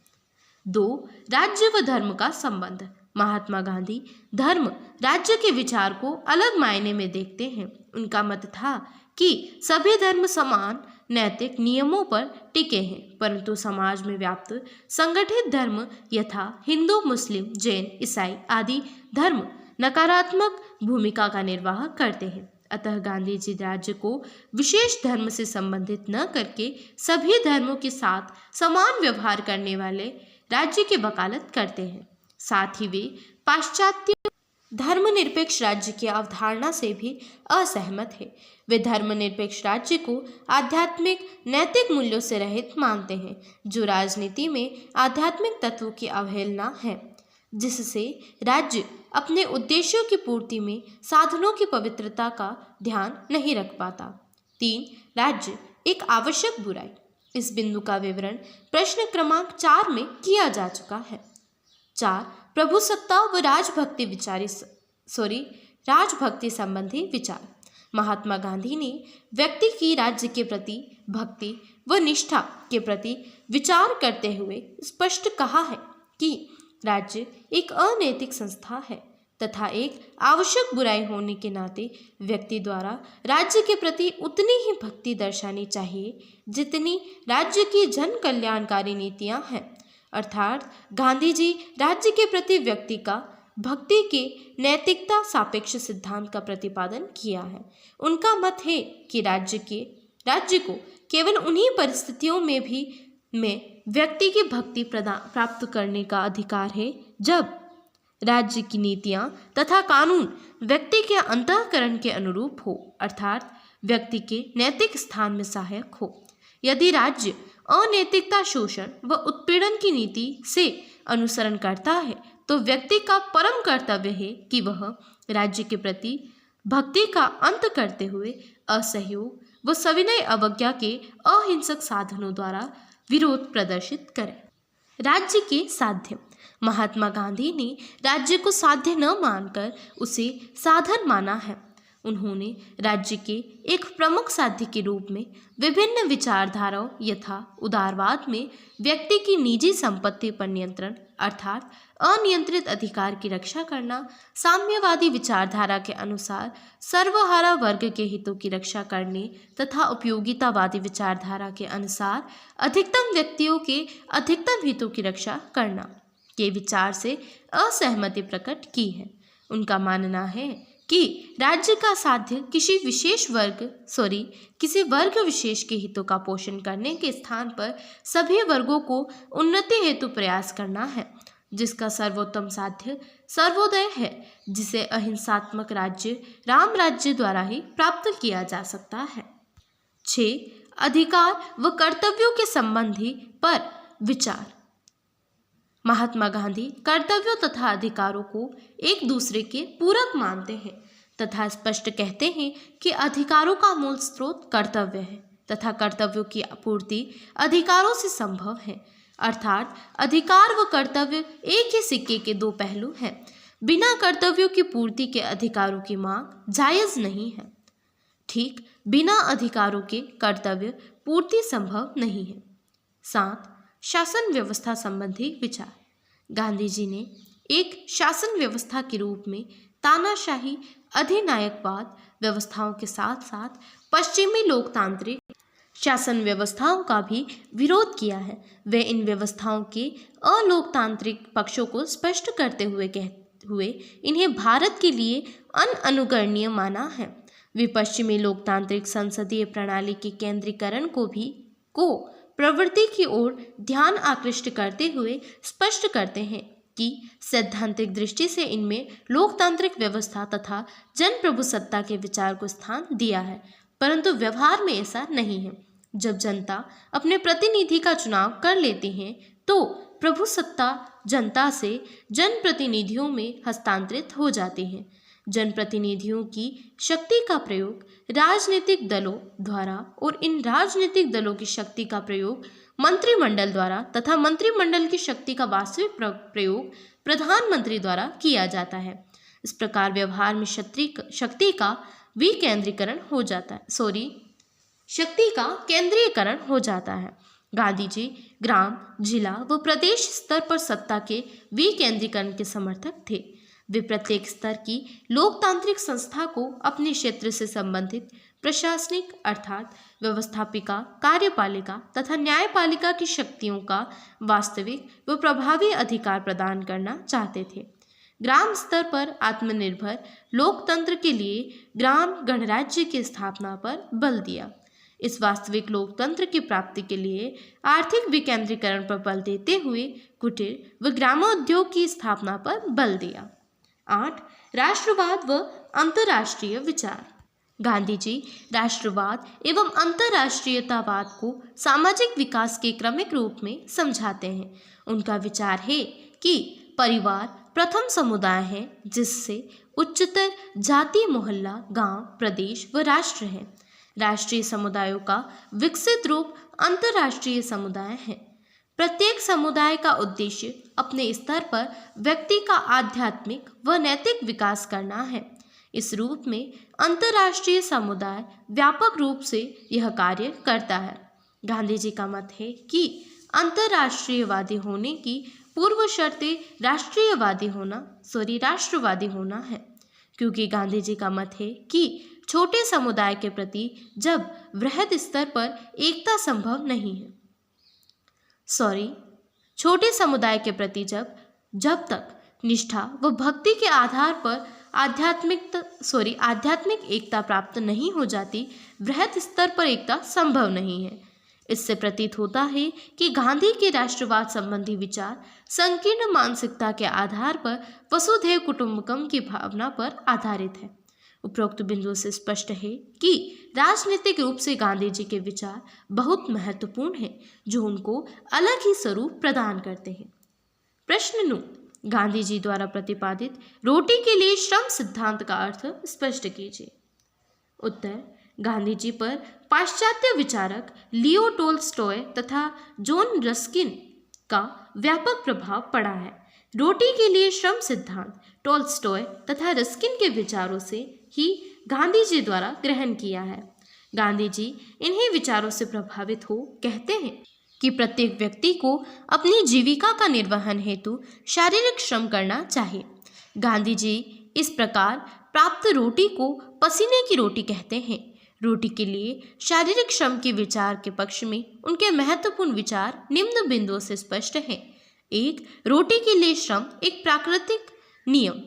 2, राज्य व धर्म का संबंध। महात्मा गांधी धर्म राज्य के विचार को अलग मायने में देखते हैं। उनका मत था कि सभी धर्म समान नैतिक नियमों पर टिके हैं, परंतु समाज में व्याप्त संगठित धर्म यथा हिंदू, मुस्लिम, जैन, ईसाई आदि धर्म नकारात्मक भूमिका का निर्वाह करते हैं। अतः गांधी जी राज्य को विशेष धर्म से संबंधित न करके सभी धर्मों के साथ समान व्यवहार करने वाले राज्य की वकालत करते हैं। साथ ही वे पाश्चात्य धर्मनिरपेक्ष राज्य की अवधारणा से भी असहमत है। वे धर्मनिरपेक्ष राज्य को आध्यात्मिक नैतिक मूल्यों से रहित मानते हैं, जो राजनीति में आध्यात्मिक तत्वों की अवहेलना है, जिससे राज्य अपने उद्देश्यों की पूर्ति में साधनों की पवित्रता का ध्यान नहीं रख पाता। 3. राज्य एक आवश्यक बुराई। इस बिंदु का विवरण प्रश्न क्रमांक 4 में किया जा चुका है। 4. प्रभुसत्ता व राजभक्ति संबंधी विचार। महात्मा गांधी ने व्यक्ति की राज्य के प्रति भक्ति व निष्ठा के प्रति विचार करते हुए स्पष्ट कहा है कि राज्य एक अनैतिक संस्था है तथा एक आवश्यक बुराई होने के नाते व्यक्ति द्वारा राज्य के प्रति उतनी ही भक्ति दर्शानी चाहिए जितनी राज्य की जन कल्याणकारी नीतियां हैं। अर्थात गांधी जी राज्य के प्रति व्यक्ति का भक्ति के नैतिकता सापेक्ष सिद्धांत का प्रतिपादन किया है। उनका मत है कि राज्य को केवल उन्हीं परिस्थितियों में व्यक्ति की भक्ति प्राप्त करने का अधिकार है जब राज्य की नीतियां तथा कानून व्यक्ति के अंतःकरण के अनुरूप हो, अर्थात व्यक्ति के नैतिक स्थान में सहायक हो। यदि राज्य अनैतिकता, शोषण व उत्पीड़न की नीति से अनुसरण करता है तो व्यक्ति का परम कर्तव्य है कि वह राज्य के प्रति भक्ति का अंत करते हुए असहयोग व सविनय अवज्ञा के अहिंसक साधनों द्वारा विरोध प्रदर्शित करे। राज्य के साध्य। महात्मा गांधी ने राज्य को साध्य न मानकर उसे साधन माना है। उन्होंने राज्य के एक प्रमुख साध्य के रूप में विभिन्न विचारधाराओं यथा उदारवाद में व्यक्ति की निजी संपत्ति पर नियंत्रण अर्थात अनियंत्रित अधिकार की रक्षा करना, साम्यवादी विचारधारा के अनुसार सर्वहारा वर्ग के हितों की रक्षा करने तथा उपयोगितावादी विचारधारा के अनुसार अधिकतम व्यक्तियों के अधिकतम हितों की रक्षा करना के विचार से असहमति प्रकट की है। उनका मानना है कि राज्य का साध्य किसी वर्ग विशेष के हितों का पोषण करने के स्थान पर सभी वर्गों को उन्नति हेतु प्रयास करना है, जिसका सर्वोत्तम साध्य सर्वोदय है, जिसे अहिंसात्मक राज्य राम राज्य द्वारा ही प्राप्त किया जा सकता है। 6. अधिकार व कर्तव्यों के संबंधी पर विचार। महात्मा गांधी कर्तव्यों तथा अधिकारों को एक दूसरे के पूरक मानते हैं तथा स्पष्ट कहते हैं कि अधिकारों का मूल स्रोत कर्तव्य है तथा कर्तव्यों की आपूर्ति अधिकारों से संभव है। अर्थात अधिकार व कर्तव्य एक ही सिक्के के दो पहलू हैं। बिना कर्तव्यों की पूर्ति के अधिकारों की मांग जायज नहीं है। ठीक बिना अधिकारों के कर्तव्य पूर्ति संभव नहीं है। 7. शासन व्यवस्था संबंधी विचार। गांधी जी ने एक शासन व्यवस्था के रूप में तानाशाही अधिनायकवाद व्यवस्थाओं के साथ साथ पश्चिमी लोकतांत्रिक शासन व्यवस्थाओं का भी विरोध किया है। वे इन व्यवस्थाओं के अलोकतांत्रिक पक्षों को स्पष्ट करते हुए इन्हें भारत के लिए अनुकरणीय माना है। वे पश्चिमी लोकतांत्रिक संसदीय प्रणाली के केंद्रीकरण को प्रवृत्ति की ओर ध्यान आकृष्ट करते हुए स्पष्ट करते हैं कि सैद्धांतिक दृष्टि से इनमें लोकतांत्रिक व्यवस्था तथा जनप्रभुसत्ता के विचार को स्थान दिया है, परंतु व्यवहार में ऐसा नहीं है। जब जनता अपने प्रतिनिधि का चुनाव कर लेती है तो प्रभुसत्ता जनता से जनप्रतिनिधियों में हस्तांतरित हो जाती है। जनप्रतिनिधियों की शक्ति का प्रयोग राजनीतिक दलों द्वारा और इन राजनीतिक दलों की शक्ति का प्रयोग मंत्रिमंडल द्वारा तथा मंत्रिमंडल की शक्ति का वास्तविक प्रयोग प्रधानमंत्री द्वारा किया जाता है। इस प्रकार व्यवहार में शक्ति का केंद्रीकरण हो जाता है। गांधी जी ग्राम, जिला व प्रदेश स्तर पर सत्ता के विकेंद्रीकरण के समर्थक थे। वे प्रत्येक स्तर की लोकतांत्रिक संस्था को अपने क्षेत्र से संबंधित प्रशासनिक अर्थात व्यवस्थापिका, कार्यपालिका तथा न्यायपालिका की शक्तियों का वास्तविक व प्रभावी अधिकार प्रदान करना चाहते थे। ग्राम स्तर पर आत्मनिर्भर लोकतंत्र के लिए ग्राम गणराज्य की स्थापना पर बल दिया। इस वास्तविक लोकतंत्र की प्राप्ति के लिए आर्थिक विकेंद्रीकरण पर बल देते हुए कुटीर व ग्रामोद्योग की स्थापना पर बल दिया। 8. राष्ट्रवाद व अंतर्राष्ट्रीय विचार। गांधी जी राष्ट्रवाद एवं अंतर्राष्ट्रीयतावाद को सामाजिक विकास के क्रमिक रूप में समझाते हैं। उनका विचार है कि परिवार प्रथम समुदाय है जिससे उच्चतर जाति, मोहल्ला, गांव, प्रदेश व राष्ट्र है। राष्ट्रीय समुदायों का विकसित रूप अंतर्राष्ट्रीय समुदाय है। प्रत्येक समुदाय का उद्देश्य अपने स्तर पर व्यक्ति का आध्यात्मिक व नैतिक विकास करना है। इस रूप में अंतर्राष्ट्रीय समुदाय व्यापक रूप से यह कार्य करता है। गांधी जी का मत है कि अंतर्राष्ट्रीयवादी होने की पूर्व शर्तें राष्ट्रवादी होना है, क्योंकि गांधी जी का मत है कि छोटे समुदाय के प्रति जब वृहद स्तर पर एकता संभव नहीं है छोटे समुदाय के प्रति जब तक निष्ठा व भक्ति के आधार पर आध्यात्मिक एकता प्राप्त नहीं हो जाती, वृहद स्तर पर एकता संभव नहीं है। इससे प्रतीत होता है कि गांधी के राष्ट्रवाद संबंधी विचार संकीर्ण मानसिकता के आधार पर वसुधैव कुटुंबकम की भावना पर आधारित है। उपरोक्त बिंदुओं से स्पष्ट है कि राजनीतिक रूप से गांधी जी के विचार बहुत महत्वपूर्ण हैं, जो उनको अलग ही स्वरूप प्रदान करते हैं। प्रश्न 9, गांधी जी द्वारा प्रतिपादित रोटी के लिए श्रम सिद्धांत का अर्थ स्पष्ट कीजिए। उत्तर, गांधी जी पर पाश्चात्य विचारक लियो टोल्स्टॉय तथा जॉन रस्किन का व्यापक प्रभाव पड़ा है। रोटी के लिए श्रम सिद्धांत टोल्स्टॉय तथा रस्किन के विचारों से ही गांधी जी द्वारा ग्रहण किया है। गांधी जी इन्हीं विचारों से प्रभावित हो कहते हैं कि प्रत्येक व्यक्ति को अपनी जीविका का निर्वहन हेतु शारीरिक श्रम करना चाहिए। गांधी जी इस प्रकार प्राप्त रोटी को पसीने की रोटी कहते हैं। रोटी के लिए शारीरिक श्रम के विचार के पक्ष में उनके महत्वपूर्ण विचार निम्न बिंदुओं से स्पष्ट हैं। 1. रोटी के लिए श्रम एक प्राकृतिक नियम।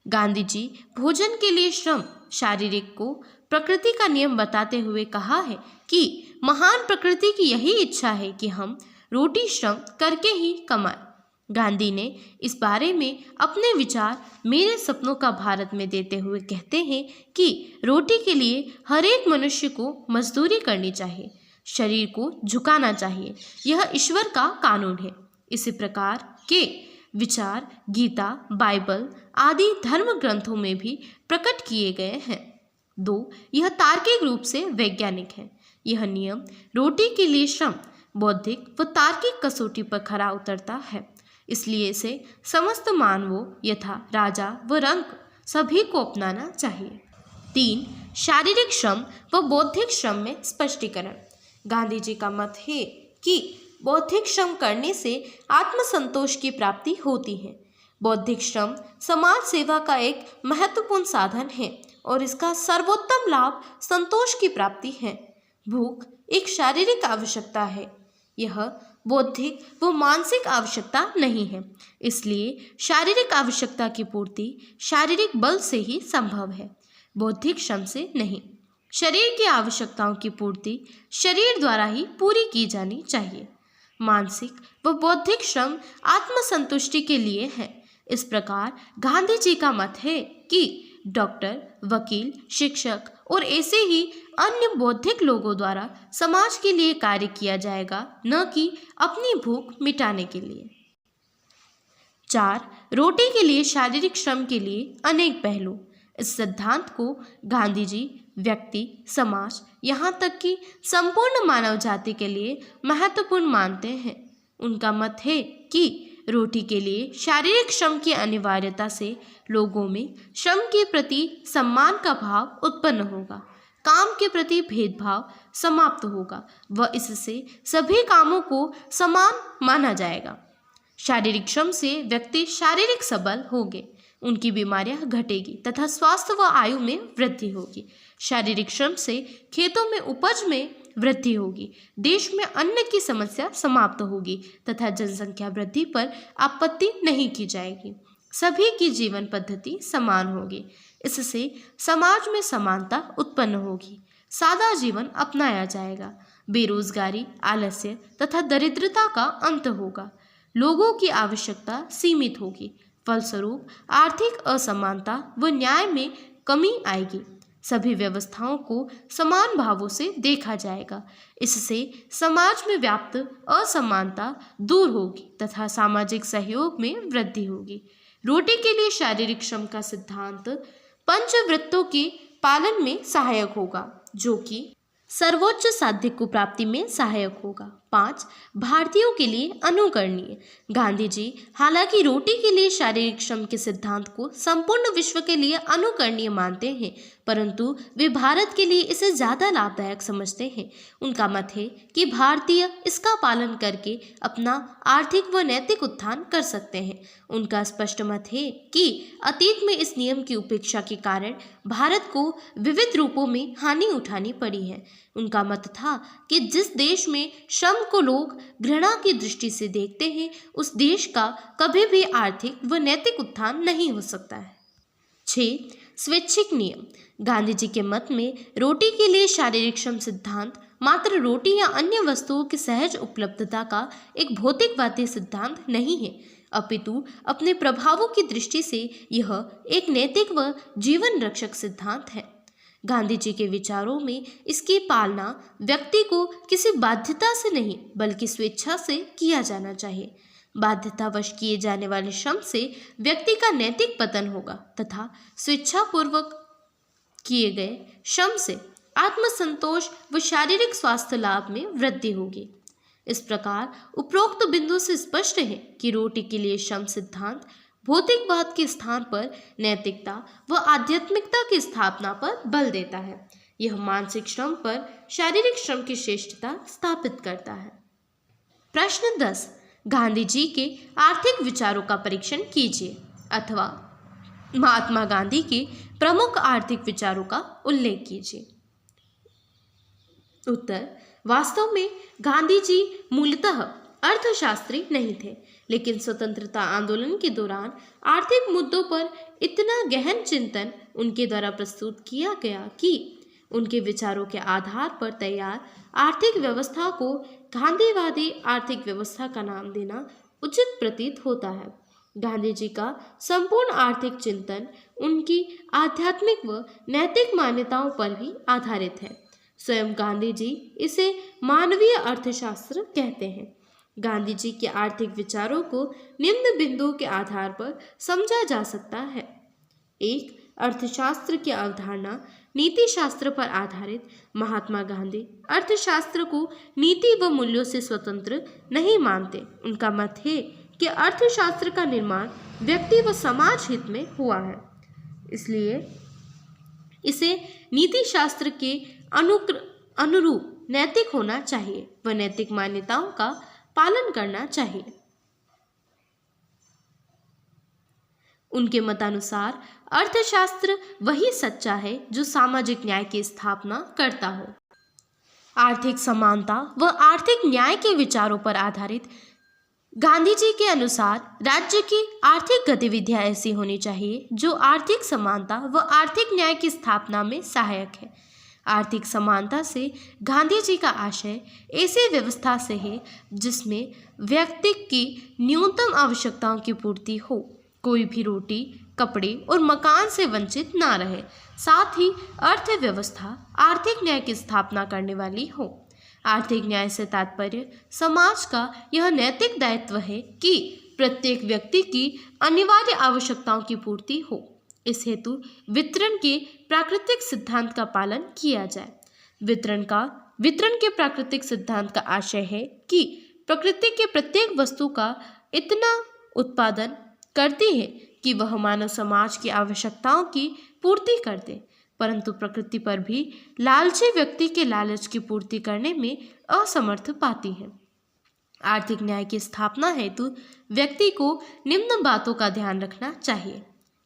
गांधी जी भोजन के लिए श्रम शारीरिक को प्रकृति का नियम बताते हुए कहा है कि महान प्रकृति की यही इच्छा है कि हम रोटी श्रम करके ही कमाएं। गांधी ने इस बारे में अपने विचार मेरे सपनों का भारत में देते हुए कहते हैं कि रोटी के लिए हर एक मनुष्य को मजदूरी करनी चाहिए, शरीर को झुकाना चाहिए, यह ईश्वर का कानून है। इसी प्रकार के विचार गीता, बाइबल आदि धर्म ग्रंथों में भी प्रकट किए गए हैं। 2. यह तार्किक रूप से वैज्ञानिक है। यह नियम रोटी के लिए श्रम बौद्धिक व तार्किक कसौटी पर खरा उतरता है, इसलिए इसे समस्त मानवों यथा राजा व रंक सभी को अपनाना चाहिए। 3. शारीरिक श्रम व बौद्धिक श्रम में स्पष्टीकरण। गांधी जी का मत है कि बौद्धिक श्रम करने से आत्मसंतोष की प्राप्ति होती है। बौद्धिक श्रम समाज सेवा का एक महत्वपूर्ण साधन है और इसका सर्वोत्तम लाभ संतोष की प्राप्ति है। भूख एक शारीरिक आवश्यकता है, यह बौद्धिक व मानसिक आवश्यकता नहीं है, इसलिए शारीरिक आवश्यकता की पूर्ति शारीरिक बल से ही संभव है, बौद्धिक श्रम से नहीं। शरीर की आवश्यकताओं की पूर्ति शरीर द्वारा ही पूरी की जानी चाहिए। मानसिक व बौद्धिक श्रम आत्मसंतुष्टि के लिए है। इस प्रकार गांधी जी का मत है कि डॉक्टर, वकील, शिक्षक और ऐसे ही अन्य बौद्धिक लोगों द्वारा समाज के लिए कार्य किया जाएगा, न कि अपनी भूख मिटाने के लिए। 4. रोटी के लिए शारीरिक श्रम के लिए अनेक पहलू। इस सिद्धांत को गांधी जी व्यक्ति, समाज, यहाँ तक कि संपूर्ण मानव जाति के लिए महत्वपूर्ण मानते हैं। उनका मत है कि रोटी के लिए शारीरिक श्रम की अनिवार्यता से लोगों में श्रम के प्रति सम्मान का भाव उत्पन्न होगा, काम के प्रति भेदभाव समाप्त होगा व इससे सभी कामों को समान माना जाएगा। शारीरिक श्रम से व्यक्ति शारीरिक सबल होंगे, उनकी बीमारियां घटेगी तथा स्वास्थ्य व आयु में वृद्धि होगी। शारीरिक श्रम से खेतों में उपज में वृद्धि होगी, देश में अन्न की समस्या समाप्त होगी तथा जनसंख्या वृद्धि पर आपत्ति नहीं की जाएगी। सभी की जीवन पद्धति समान होगी, इससे समाज में समानता उत्पन्न होगी, सादा जीवन अपनाया जाएगा, बेरोजगारी, आलस्य तथा दरिद्रता का अंत होगा, लोगों की आवश्यकता सीमित होगी, फलस्वरूप आर्थिक असमानता व न्याय में कमी आएगी। सभी व्यवस्थाओं को समान भावों से देखा जाएगा। इससे समाज में व्याप्त असमानता दूर होगी तथा सामाजिक सहयोग में वृद्धि होगी। रोटी के लिए शारीरिक श्रम का सिद्धांत पंचवृत्तों के पालन में सहायक होगा, जो कि सर्वोच्च साध्य को प्राप्ति में सहायक होगा। 5. भारतीयों के लिए अनुकरणीय। गांधी जी हालांकि रोटी के लिए शारीरिक श्रम के सिद्धांत को संपूर्ण विश्व के लिए अनुकरणीय मानते हैं, परंतु वे भारत के लिए इसे ज़्यादा लाभदायक समझते हैं। उनका मत है कि भारतीय इसका पालन करके अपना आर्थिक व नैतिक उत्थान कर सकते हैं। उनका स्पष्ट मत है कि अतीत में इस नियम की उपेक्षा के कारण भारत को विविध रूपों में हानि उठानी पड़ी है। उनका मत था कि जिस देश में श्रम को लोग घृणा की दृष्टि से देखते हैं, उस देश का कभी भी आर्थिक व नैतिक उत्थान नहीं हो सकता है। 6. स्वैच्छिक नियम। गांधी जी के मत में रोटी के लिए शारीरिक श्रम सिद्धांत मात्र रोटी या अन्य वस्तुओं की सहज उपलब्धता का एक भौतिकवादी सिद्धांत नहीं है, अपितु अपने प्रभावों की दृष्टि से यह एक नैतिक व जीवन रक्षक सिद्धांत है। गांधी जी के विचारों में इसकी पालना व्यक्ति को किसी बाध्यता से नहीं बल्कि स्वेच्छा से किया जाना चाहिए। बाध्यतावश किए जाने वाले श्रम से व्यक्ति का नैतिक पतन होगा तथा स्वेच्छापूर्वक किए गए श्रम से आत्मसंतोष व शारीरिक स्वास्थ्य लाभ में वृद्धि होगी। इस प्रकार उपरोक्त बिंदु से स्पष्ट है कि रोटी के लिए श्रम सिद्धांत भौतिकवाद के स्थान पर नैतिकता व आध्यात्मिकता की स्थापना पर बल देता है। यह मानसिक श्रम पर शारीरिक श्रम की श्रेष्ठता स्थापित करता है। प्रश्न 10. गांधी जी के आर्थिक विचारों का परीक्षण कीजिए अथवा महात्मा गांधी के प्रमुख आर्थिक विचारों का उल्लेख कीजिए। उत्तर: वास्तव में गांधी जी मूलतः अर्थशास्त्री नहीं थे, लेकिन स्वतंत्रता आंदोलन के दौरान आर्थिक मुद्दों पर इतना गहन चिंतन उनके द्वारा प्रस्तुत किया गया कि उनके विचारों के आधार पर तैयार आर्थिक व्यवस्था को गांधीवादी आर्थिक व्यवस्था का नाम देना उचित प्रतीत होता है। गांधी जी का संपूर्ण आर्थिक चिंतन उनकी आध्यात्मिक व नैतिक मान्यताओं पर भी आधारित है। स्वयं गांधी जी इसे मानवीय अर्थशास्त्र कहते हैं। गांधी जी के आर्थिक विचारों को निम्न बिंदुओं के आधार पर समझा जा सकता है। 1. अर्थशास्त्र की अवधारणा नीति शास्त्र पर आधारित। महात्मा गांधी अर्थशास्त्र को नीति व मूल्यों से स्वतंत्र नहीं मानते। उनका मत है कि अर्थशास्त्र का निर्माण व्यक्ति व समाज हित में हुआ है, इसलिए इसे नीति शास्त्र के अनुरूप नैतिक होना चाहिए व नैतिक मान्यताओं का पालन करना चाहिए। उनके मतानुसार अर्थशास्त्र वही सच्चा है जो सामाजिक न्याय की स्थापना करता हो। आर्थिक समानता व आर्थिक न्याय के विचारों पर आधारित गांधी जी के अनुसार राज्य की आर्थिक गतिविधियां ऐसी होनी चाहिए जो आर्थिक समानता व आर्थिक न्याय की स्थापना में सहायक है। आर्थिक समानता से गांधी जी का आशय ऐसी व्यवस्था से है जिसमें व्यक्ति की न्यूनतम आवश्यकताओं की पूर्ति हो, कोई भी रोटी, कपड़े और मकान से वंचित ना रहे, साथ ही अर्थव्यवस्था आर्थिक न्याय की स्थापना करने वाली हो। आर्थिक न्याय से तात्पर्य समाज का यह नैतिक दायित्व है कि प्रत्येक व्यक्ति की अनिवार्य आवश्यकताओं की पूर्ति हो। इस हेतु वितरण के प्राकृतिक सिद्धांत का पालन किया जाए। वितरण के प्राकृतिक सिद्धांत का आशय है कि प्रकृति के प्रत्येक वस्तु का इतना उत्पादन करती है कि वह मानव समाज की आवश्यकताओं की पूर्ति कर दे, परंतु प्रकृति पर भी लालची व्यक्ति के लालच की पूर्ति करने में असमर्थ पाती है। आर्थिक न्याय की स्थापना हेतु व्यक्ति को निम्न बातों का ध्यान रखना चाहिए।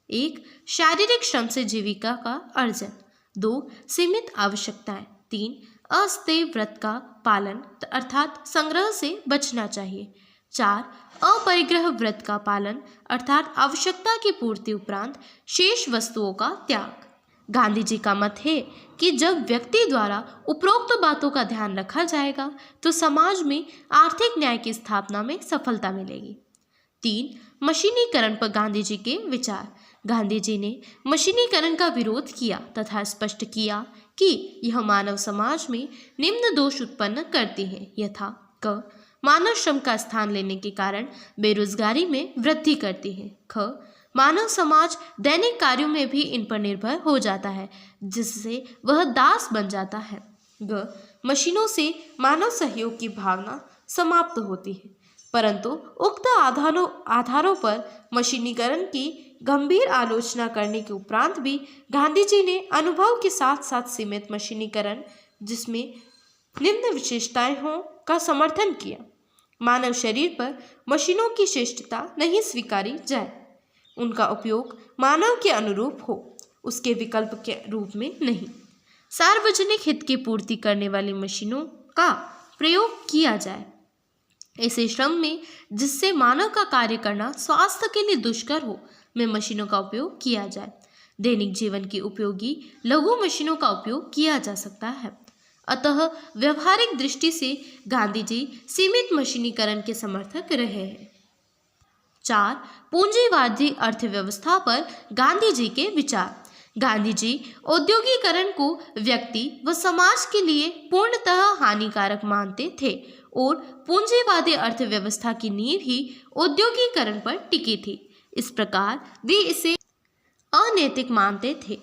1. शारीरिक श्रम से जीविका का अर्जन। 2. सीमित आवश्यकताएं। 3. अस्थायी व्रत का पालन अर्थात संग्रह से बचना चाहिए। 4. अपरिग्रह व्रत का पालन अर्थात आवश्यकता की पूर्ति उपरांत शेष वस्तुओं का त्याग। गांधी जी का मत है कि जब व्यक्ति द्वारा उपरोक्त बातों का ध्यान रखा जाएगा तो समाज में आर्थिक न्याय की स्थापना में सफलता मिलेगी। 3. मशीनीकरण पर गांधी जी के विचार। गांधी जी ने मशीनीकरण का विरोध किया तथा स्पष्ट किया कि यह मानव समाज में निम्न दोष उत्पन्न करती है, यथा क. मानव श्रम का स्थान लेने के कारण बेरोजगारी में वृद्धि करती है। ख. मानव समाज दैनिक कार्यों में भी इन पर निर्भर हो जाता है, जिससे वह दास बन जाता है। ग. मशीनों से मानव सहयोग की भावना समाप्त होती है। परंतु उक्त आधारों पर मशीनीकरण की गंभीर आलोचना करने के उपरांत भी गांधी जी ने अनुभव के साथ साथ सीमित मशीनीकरण, जिसमें निम्न विशेषताएं हों, का समर्थन किया। मानव शरीर पर मशीनों की श्रेष्ठता नहीं स्वीकारी जाए, उनका उपयोग मानव के अनुरूप हो, उसके विकल्प के रूप में नहीं। सार्वजनिक हित की पूर्ति करने वाली मशीनों का प्रयोग किया जाए। ऐसे श्रम में जिससे मानव का कार्य करना स्वास्थ्य के लिए दुष्कर हो, में मशीनों का उपयोग किया जाए। दैनिक जीवन की उपयोगी लघु मशीनों का उपयोग किया जा सकता है। अतः व्यवहारिक दृष्टि से गांधी जी सीमित मशीनीकरण के समर्थक रहे हैं। 4. पूंजीवादी अर्थव्यवस्था पर गांधी जी के विचार। गांधी जी औद्योगिकरण को व्यक्ति व समाज के लिए पूर्णतः हानिकारक मानते थे और पूंजीवादी अर्थव्यवस्था की नींव ही औद्योगिकरण पर टिकी थी। इस प्रकार वे इसे अनैतिक मानते थे।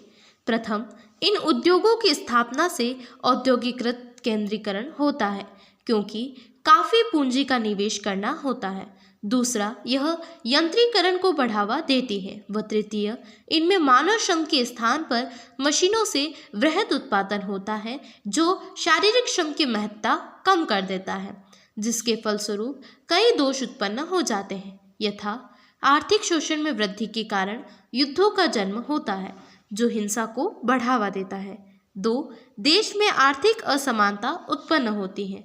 प्रथम, इन उद्योगों की स्थापना से औद्योगिकृत केंद्रीकरण होता है, क्योंकि काफ़ी पूंजी का निवेश करना होता है। दूसरा, यह यंत्रीकरण को बढ़ावा देती है। व तृतीय, इनमें मानव श्रम के स्थान पर मशीनों से वृहद उत्पादन होता है, जो शारीरिक श्रम की महत्ता कम कर देता है, जिसके फलस्वरूप कई दोष उत्पन्न हो जाते हैं। यथा आर्थिक शोषण में वृद्धि के कारण युद्धों का जन्म होता है, जो हिंसा को बढ़ावा देता है। 2. देश में आर्थिक असमानता उत्पन्न होती है।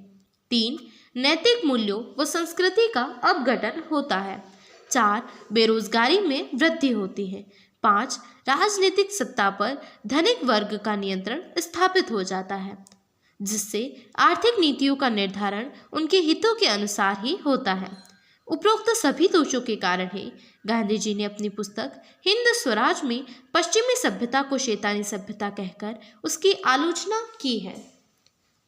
3. नैतिक मूल्यों व संस्कृति का अपघटन होता है। 4. बेरोजगारी में वृद्धि होती है। 5. राजनीतिक सत्ता पर धनिक वर्ग का नियंत्रण स्थापित हो जाता है, जिससे आर्थिक नीतियों का निर्धारण उनके हितों के अनुसार ही होता है। उपरोक्त सभी दोषों के कारण ही गांधी जी ने अपनी पुस्तक हिंद स्वराज में पश्चिमी सभ्यता को शैतानी सभ्यता कहकर उसकी आलोचना की है।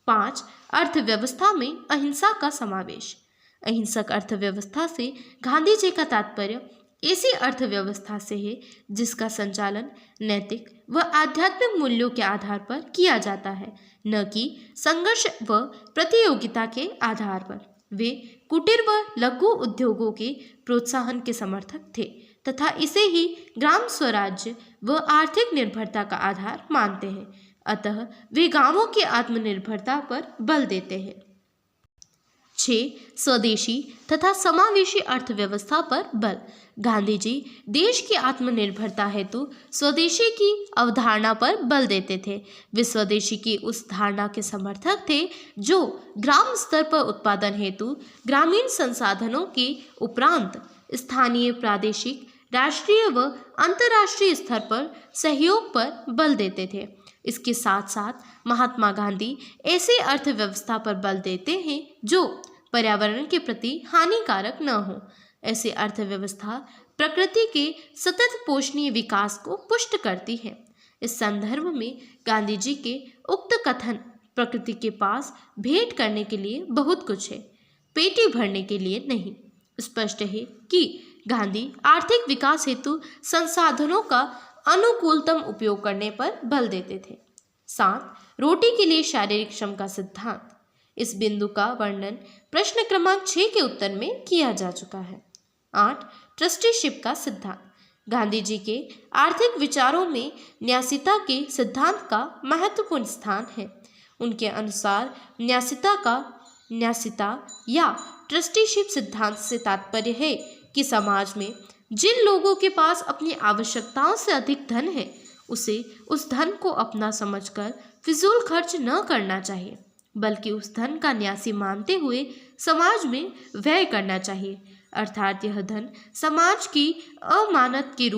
5. अर्थव्यवस्था में अहिंसा का समावेश। अहिंसक अर्थव्यवस्था से गांधी जी का तात्पर्य ऐसी अर्थव्यवस्था से है जिसका संचालन नैतिक व आध्यात्मिक मूल्यों के आधार पर किया जाता है, न कि संघर्ष व प्रतियोगिता के आधार पर। वे कुटीर व लघु उद्योगों के प्रोत्साहन के समर्थक थे तथा इसे ही ग्राम स्वराज्य व आर्थिक निर्भरता का आधार मानते हैं। अतः वे गांवों की आत्मनिर्भरता पर बल देते हैं। 6. स्वदेशी तथा समावेशी अर्थव्यवस्था पर बल। गांधी जी देश की आत्मनिर्भरता हेतु स्वदेशी की अवधारणा पर बल देते थे। वे स्वदेशी की उस धारणा के समर्थक थे जो ग्राम स्तर पर उत्पादन हेतु ग्रामीण संसाधनों के उपरांत स्थानीय, प्रादेशिक, राष्ट्रीय व अंतर्राष्ट्रीय स्तर पर सहयोग पर बल देते थे। इसके साथ साथ महात्मा गांधी ऐसे अर्थव्यवस्था पर बल देते हैं जो पर्यावरण के प्रति हानिकारक न हो। ऐसी अर्थव्यवस्था प्रकृति के सतत पोषणीय विकास को पुष्ट करती है। इस संदर्भ में गांधी जी के उक्त कथन प्रकृति के पास भेंट करने के लिए बहुत कुछ है, पेटी भरने के लिए नहीं, स्पष्ट है कि गांधी आर्थिक विकास हेतु संसाधनों का अनुकूलतम उपयोग करने पर बल देते थे। 7. रोटी के लिए शारीरिक श्रम का सिद्धांत। इस बिंदु का वर्णन प्रश्न क्रमांक 6 के उत्तर में किया जा चुका है। 8. ट्रस्टीशिप का सिद्धांत। गांधी जी के आर्थिक विचारों में न्यासिता के सिद्धांत का महत्वपूर्ण स्थान है। उनके अनुसार न्यासिता या ट्रस्टीशिप सिद्धांत से तात्पर्य है कि समाज में जिन लोगों के पास अपनी आवश्यकताओं से अधिक धन है, उसे उस धन को अपना समझकर फिजूल खर्च न करना चाहिए, बल्कि उस धन का न्यासी मानते हुए समाज में व्यय करना चाहिए। अर्थात यह धन समाज की अमानत के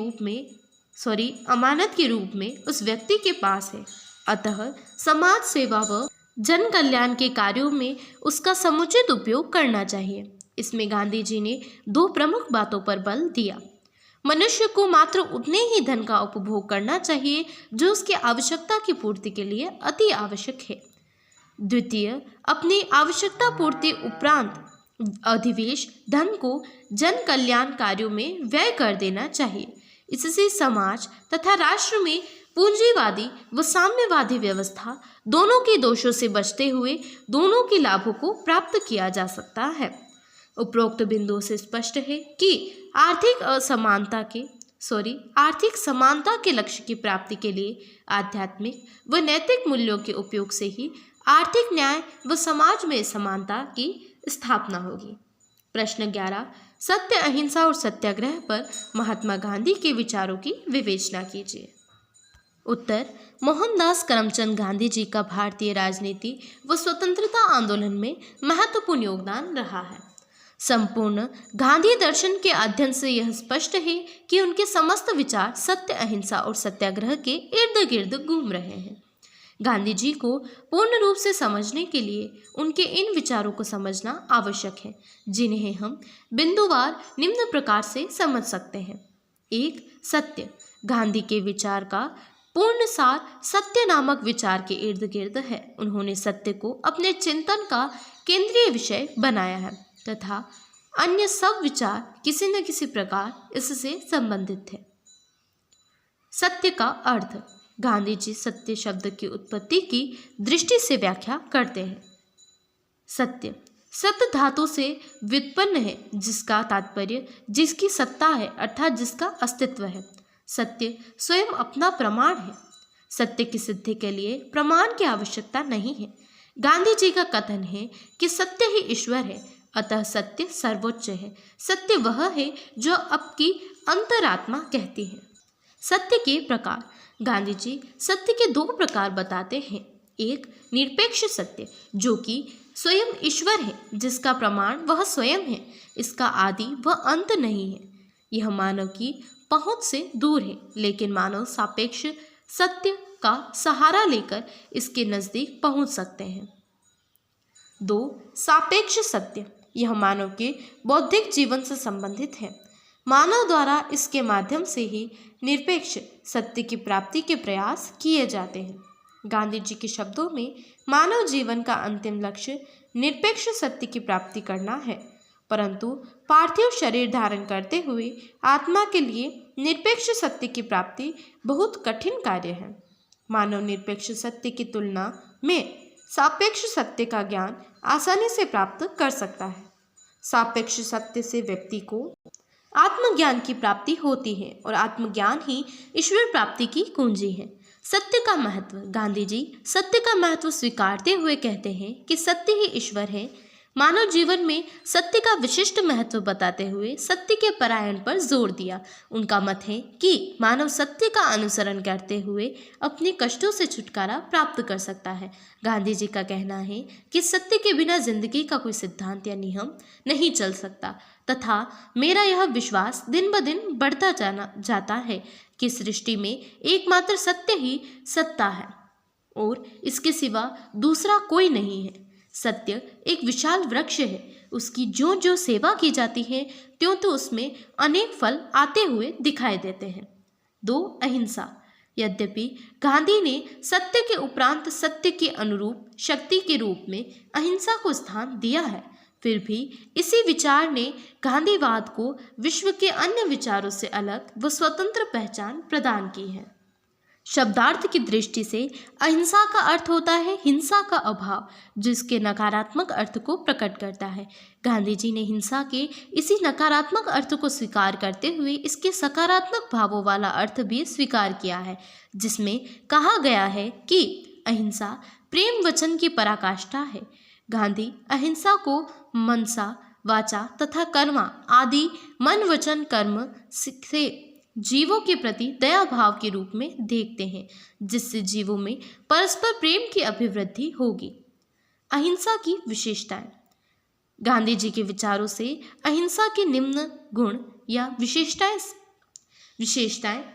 रूप में उस व्यक्ति के पास है। अतः समाज सेवा व जन कल्याण के कार्यों में उसका समुचित उपयोग करना चाहिए। इसमें गांधी जी ने दो प्रमुख बातों पर बल दिया। मनुष्य को मात्र उतने ही धन का उपभोग करना चाहिए जो उसकी आवश्यकता की पूर्ति के लिए अति आवश्यक है। द्वितीय, अपनी आवश्यकता पूर्ति उपरांत अधिशेष धन को जन कल्याण कार्यों में व्यय कर देना चाहिए। इससे समाज तथा राष्ट्र में पूंजीवादी व साम्यवादी व्यवस्था दोनों के दोषों से बचते हुए दोनों के लाभों को प्राप्त किया जा सकता है। उपरोक्त बिंदुओं से स्पष्ट है कि आर्थिक समानता के लक्ष्य की प्राप्ति के लिए आध्यात्मिक व नैतिक मूल्यों के उपयोग से ही आर्थिक न्याय व समाज में समानता की स्थापना होगी। प्रश्न 11, सत्य, अहिंसा और सत्याग्रह पर महात्मा गांधी के विचारों की विवेचना कीजिए। उत्तर, मोहनदास करमचंद गांधी जी का भारतीय राजनीति व स्वतंत्रता आंदोलन में महत्वपूर्ण योगदान रहा है। संपूर्ण गांधी दर्शन के अध्ययन से यह स्पष्ट है कि उनके समस्त विचार सत्य, अहिंसा और सत्याग्रह के इर्द गिर्द घूम रहे हैं। गांधी जी को पूर्ण रूप से समझने के लिए उनके इन विचारों को समझना आवश्यक है, जिन्हें हम बिंदुवार निम्न प्रकार से समझ सकते हैं। 1. सत्य। गांधी के विचार का पूर्ण सार सत्य नामक विचार के इर्द गिर्द है। उन्होंने सत्य को अपने चिंतन का केंद्रीय विषय बनाया है तथा अन्य सब विचार किसी न किसी प्रकार इससे संबंधित है। सत्य का अर्थ। गांधी जी सत्य शब्द की उत्पत्ति की दृष्टि से व्याख्या करते हैं। सत्य सत धातु से व्युत्पन्न है, जिसका तात्पर्य जिसकी सत्ता है अर्थात जिसका अस्तित्व है। सत्य स्वयं अपना प्रमाण है। सत्य की सिद्धि के लिए प्रमाण की आवश्यकता नहीं है। गांधी जी का कथन है कि सत्य ही ईश्वर है, अतः सत्य सर्वोच्च है। सत्य वह है जो आपकी अंतरात्मा कहती है। सत्य के प्रकार। गांधी जी सत्य के दो प्रकार बताते हैं। एक, निरपेक्ष सत्य, जो कि स्वयं ईश्वर है, जिसका प्रमाण वह स्वयं है, इसका आदि व अंत नहीं है, यह मानव की पहुंच से दूर है, लेकिन मानव सापेक्ष सत्य का सहारा लेकर इसके नज़दीक पहुंच सकते हैं। 2. सापेक्ष सत्य, यह मानव के बौद्धिक जीवन से संबंधित है। मानव द्वारा इसके माध्यम से ही निरपेक्ष सत्य की प्राप्ति के प्रयास किए जाते हैं। गांधी जी के शब्दों में मानव जीवन का अंतिम लक्ष्य निरपेक्ष सत्य की प्राप्ति करना है, परंतु पार्थिव शरीर धारण करते हुए आत्मा के लिए निरपेक्ष सत्य की प्राप्ति बहुत कठिन कार्य है। मानव निरपेक्ष सत्य की तुलना में सापेक्ष सत्य का ज्ञान आसानी से प्राप्त कर सकता है। सापेक्ष सत्य से व्यक्ति को आत्मज्ञान की प्राप्ति होती है और आत्मज्ञान ही ईश्वर प्राप्ति की कुंजी है। सत्य का महत्व। गांधी जी सत्य का महत्व स्वीकारते हुए कहते हैं कि सत्य ही ईश्वर है। मानव जीवन में सत्य का विशिष्ट महत्व बताते हुए सत्य के परायण पर जोर दिया। उनका मत है कि मानव सत्य का अनुसरण करते हुए अपने कष्टों से छुटकारा प्राप्त कर सकता है। गांधी जी का कहना है कि सत्य के बिना जिंदगी का कोई सिद्धांत या नियम नहीं चल सकता, तथा मेरा यह विश्वास दिन ब दिन बढ़ता जाता है कि सृष्टि में एकमात्र सत्य ही सत्ता है और इसके सिवा दूसरा कोई नहीं है। सत्य एक विशाल वृक्ष है, उसकी जो जो सेवा की जाती है त्यों तो उसमें अनेक फल आते हुए दिखाई देते हैं। 2. अहिंसा। यद्यपि गांधी ने सत्य के उपरांत सत्य के अनुरूप शक्ति के रूप में अहिंसा को स्थान दिया है, फिर भी इसी विचार ने गांधीवाद को विश्व के अन्य विचारों से अलग व स्वतंत्र पहचान प्रदान की है। शब्दार्थ की दृष्टि से अहिंसा का अर्थ होता है हिंसा का अभाव, जिसके नकारात्मक अर्थ को प्रकट करता है। गांधी जी ने हिंसा के इसी नकारात्मक अर्थ को स्वीकार करते हुए इसके सकारात्मक भावों वाला अर्थ भी स्वीकार किया है, जिसमें कहा गया है कि अहिंसा प्रेम वचन की पराकाष्ठा है। गांधी अहिंसा को मनसा, वाचा तथा कर्मा आदि मन वचन कर्म से जीवों के प्रति दया भाव के रूप में देखते हैं, जिससे जीवों में परस्पर प्रेम की अभिवृद्धि होगी। अहिंसा की विशेषताएं। गांधी जी के विचारों से अहिंसा के निम्न गुण या विशेषताएं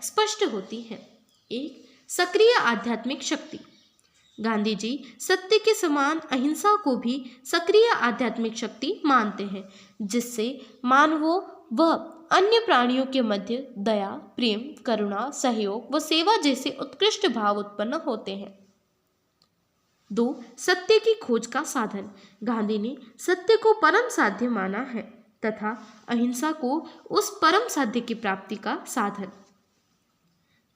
स्पष्ट होती हैं। 1. सक्रिय आध्यात्मिक शक्ति। गांधी जी सत्य के समान अहिंसा को भी सक्रिय आध्यात्मिक शक्ति मानते हैं, जिससे मानवों व अन्य प्राणियों के मध्य दया, प्रेम, करुणा, सहयोग व सेवा जैसे उत्कृष्ट भाव उत्पन्न होते हैं। 2. सत्य की खोज का साधन। गांधी ने सत्य को परम साध्य माना है तथा अहिंसा को उस परम साध्य की प्राप्ति का साधन।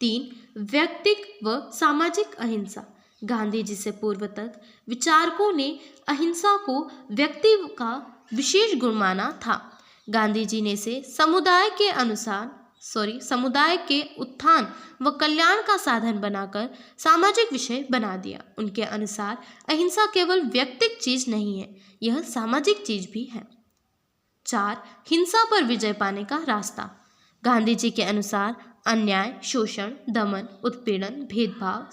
3. व्यक्तिक व सामाजिक अहिंसा। गांधी जी से पूर्व तक विचारकों ने अहिंसा को व्यक्ति का विशेष गुण माना था। गांधी जी ने इसे समुदाय के उत्थान व कल्याण का साधन बनाकर सामाजिक विषय बना दिया। उनके अनुसार अहिंसा केवल व्यक्तिक चीज नहीं है, यह सामाजिक चीज भी है। 4. हिंसा पर विजय पाने का रास्ता। गांधी जी के अनुसार अन्याय, शोषण, दमन, उत्पीड़न, भेदभाव,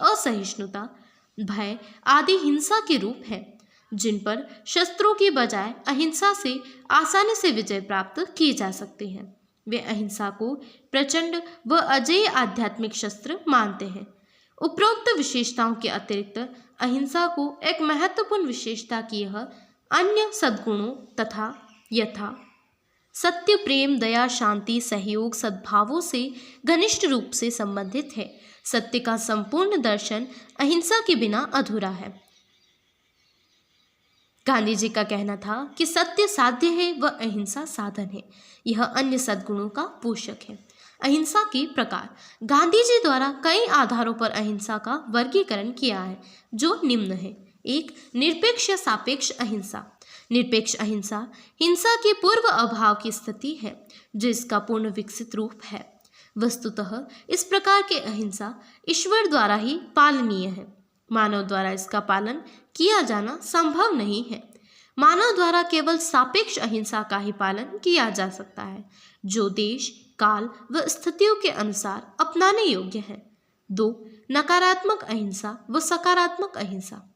असहिष्णुता, भय आदि हिंसा के रूप हैं, जिन पर शस्त्रों की बजाय अहिंसा से आसानी से विजय प्राप्त की जा सकती है। वे अहिंसा को प्रचंड व अजेय आध्यात्मिक शस्त्र मानते हैं। उपरोक्त विशेषताओं के अतिरिक्त अहिंसा को एक महत्वपूर्ण विशेषता की यह अन्य सद्गुणों तथा यथा सत्य, प्रेम, दया, शांति, सहयोग, सद्भावों से घनिष्ठ रूप से संबंधित है। सत्य का संपूर्ण दर्शन अहिंसा के बिना अधूरा है। गांधी जी का कहना था कि सत्य साध्य है व अहिंसा साधन है। यह अन्य सद्गुणों का पोषक है। अहिंसा के प्रकार। गांधी जी द्वारा कई आधारों पर अहिंसा का वर्गीकरण किया है, जो निम्न है। 1. निरपेक्ष या सापेक्ष अहिंसा। निरपेक्ष अहिंसा हिंसा के पूर्व अभाव की स्थिति है, जो इसका पूर्ण विकसित रूप है। वस्तुतः इस प्रकार के अहिंसा ईश्वर द्वारा ही पालनीय है। मानव द्वारा इसका पालन किया जाना संभव नहीं है। मानव द्वारा केवल सापेक्ष अहिंसा का ही पालन किया जा सकता है, जो देश, काल व स्थितियों के अनुसार अपनाने योग्य है। 2. नकारात्मक अहिंसा व सकारात्मक अहिंसा।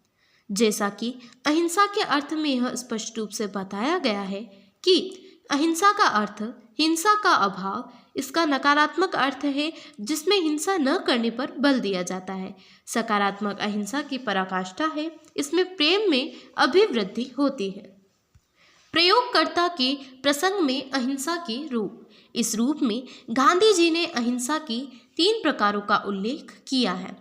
जैसा कि अहिंसा के अर्थ में यह स्पष्ट रूप से बताया गया है कि अहिंसा का अर्थ हिंसा का अभाव, इसका नकारात्मक अर्थ है जिसमें हिंसा न करने पर बल दिया जाता है। सकारात्मक अहिंसा की पराकाष्ठा है, इसमें प्रेम में अभिवृद्धि होती है। प्रयोगकर्ता के प्रसंग में अहिंसा के रूप। इस रूप में गांधी जी ने अहिंसा की 3 प्रकारों का उल्लेख किया है।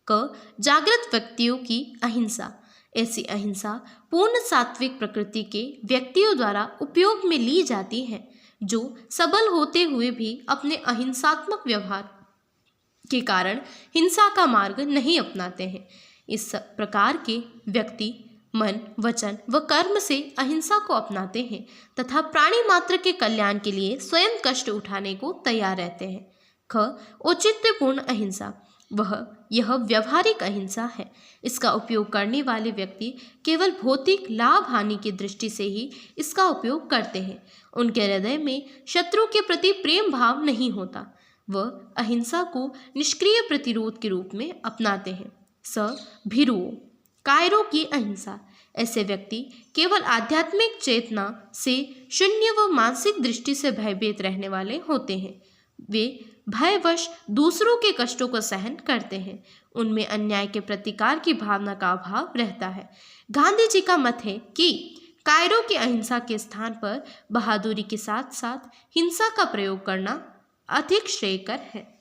जागृत व्यक्तियों की अहिंसा। ऐसी अहिंसा पूर्ण सात्विक प्रकृति के व्यक्तियों द्वारा उपयोग में ली जाती है, जो सबल होते हुए भी अपने अहिंसात्मक व्यवहार के कारण हिंसा का मार्ग नहीं अपनाते हैं। इस प्रकार के व्यक्ति मन, वचन व कर्म से अहिंसा को अपनाते हैं तथा प्राणी मात्र के कल्याण के लिए स्वयं कष्ट उठाने को तैयार रहते हैं। औचित्यपूर्ण अहिंसा। यह व्यवहारिक अहिंसा है। इसका उपयोग करने वाले व्यक्ति केवल भौतिक लाभ हानि की दृष्टि से ही इसका उपयोग करते हैं। उनके हृदय में शत्रु के प्रति प्रेम भाव नहीं होता। वह अहिंसा को निष्क्रिय प्रतिरोध के रूप में अपनाते हैं। भीरुओं, कायरों की अहिंसा। ऐसे व्यक्ति केवल आध्यात्मिक चेतना से शून्य व मानसिक दृष्टि से भयभीत रहने वाले होते हैं। वे भयवश दूसरों के कष्टों को सहन करते हैं। उनमें अन्याय के प्रतिकार की भावना का अभाव रहता है। गांधी जी का मत है कि कायरों की अहिंसा के स्थान पर बहादुरी के साथ साथ हिंसा का प्रयोग करना अधिक श्रेयकर है।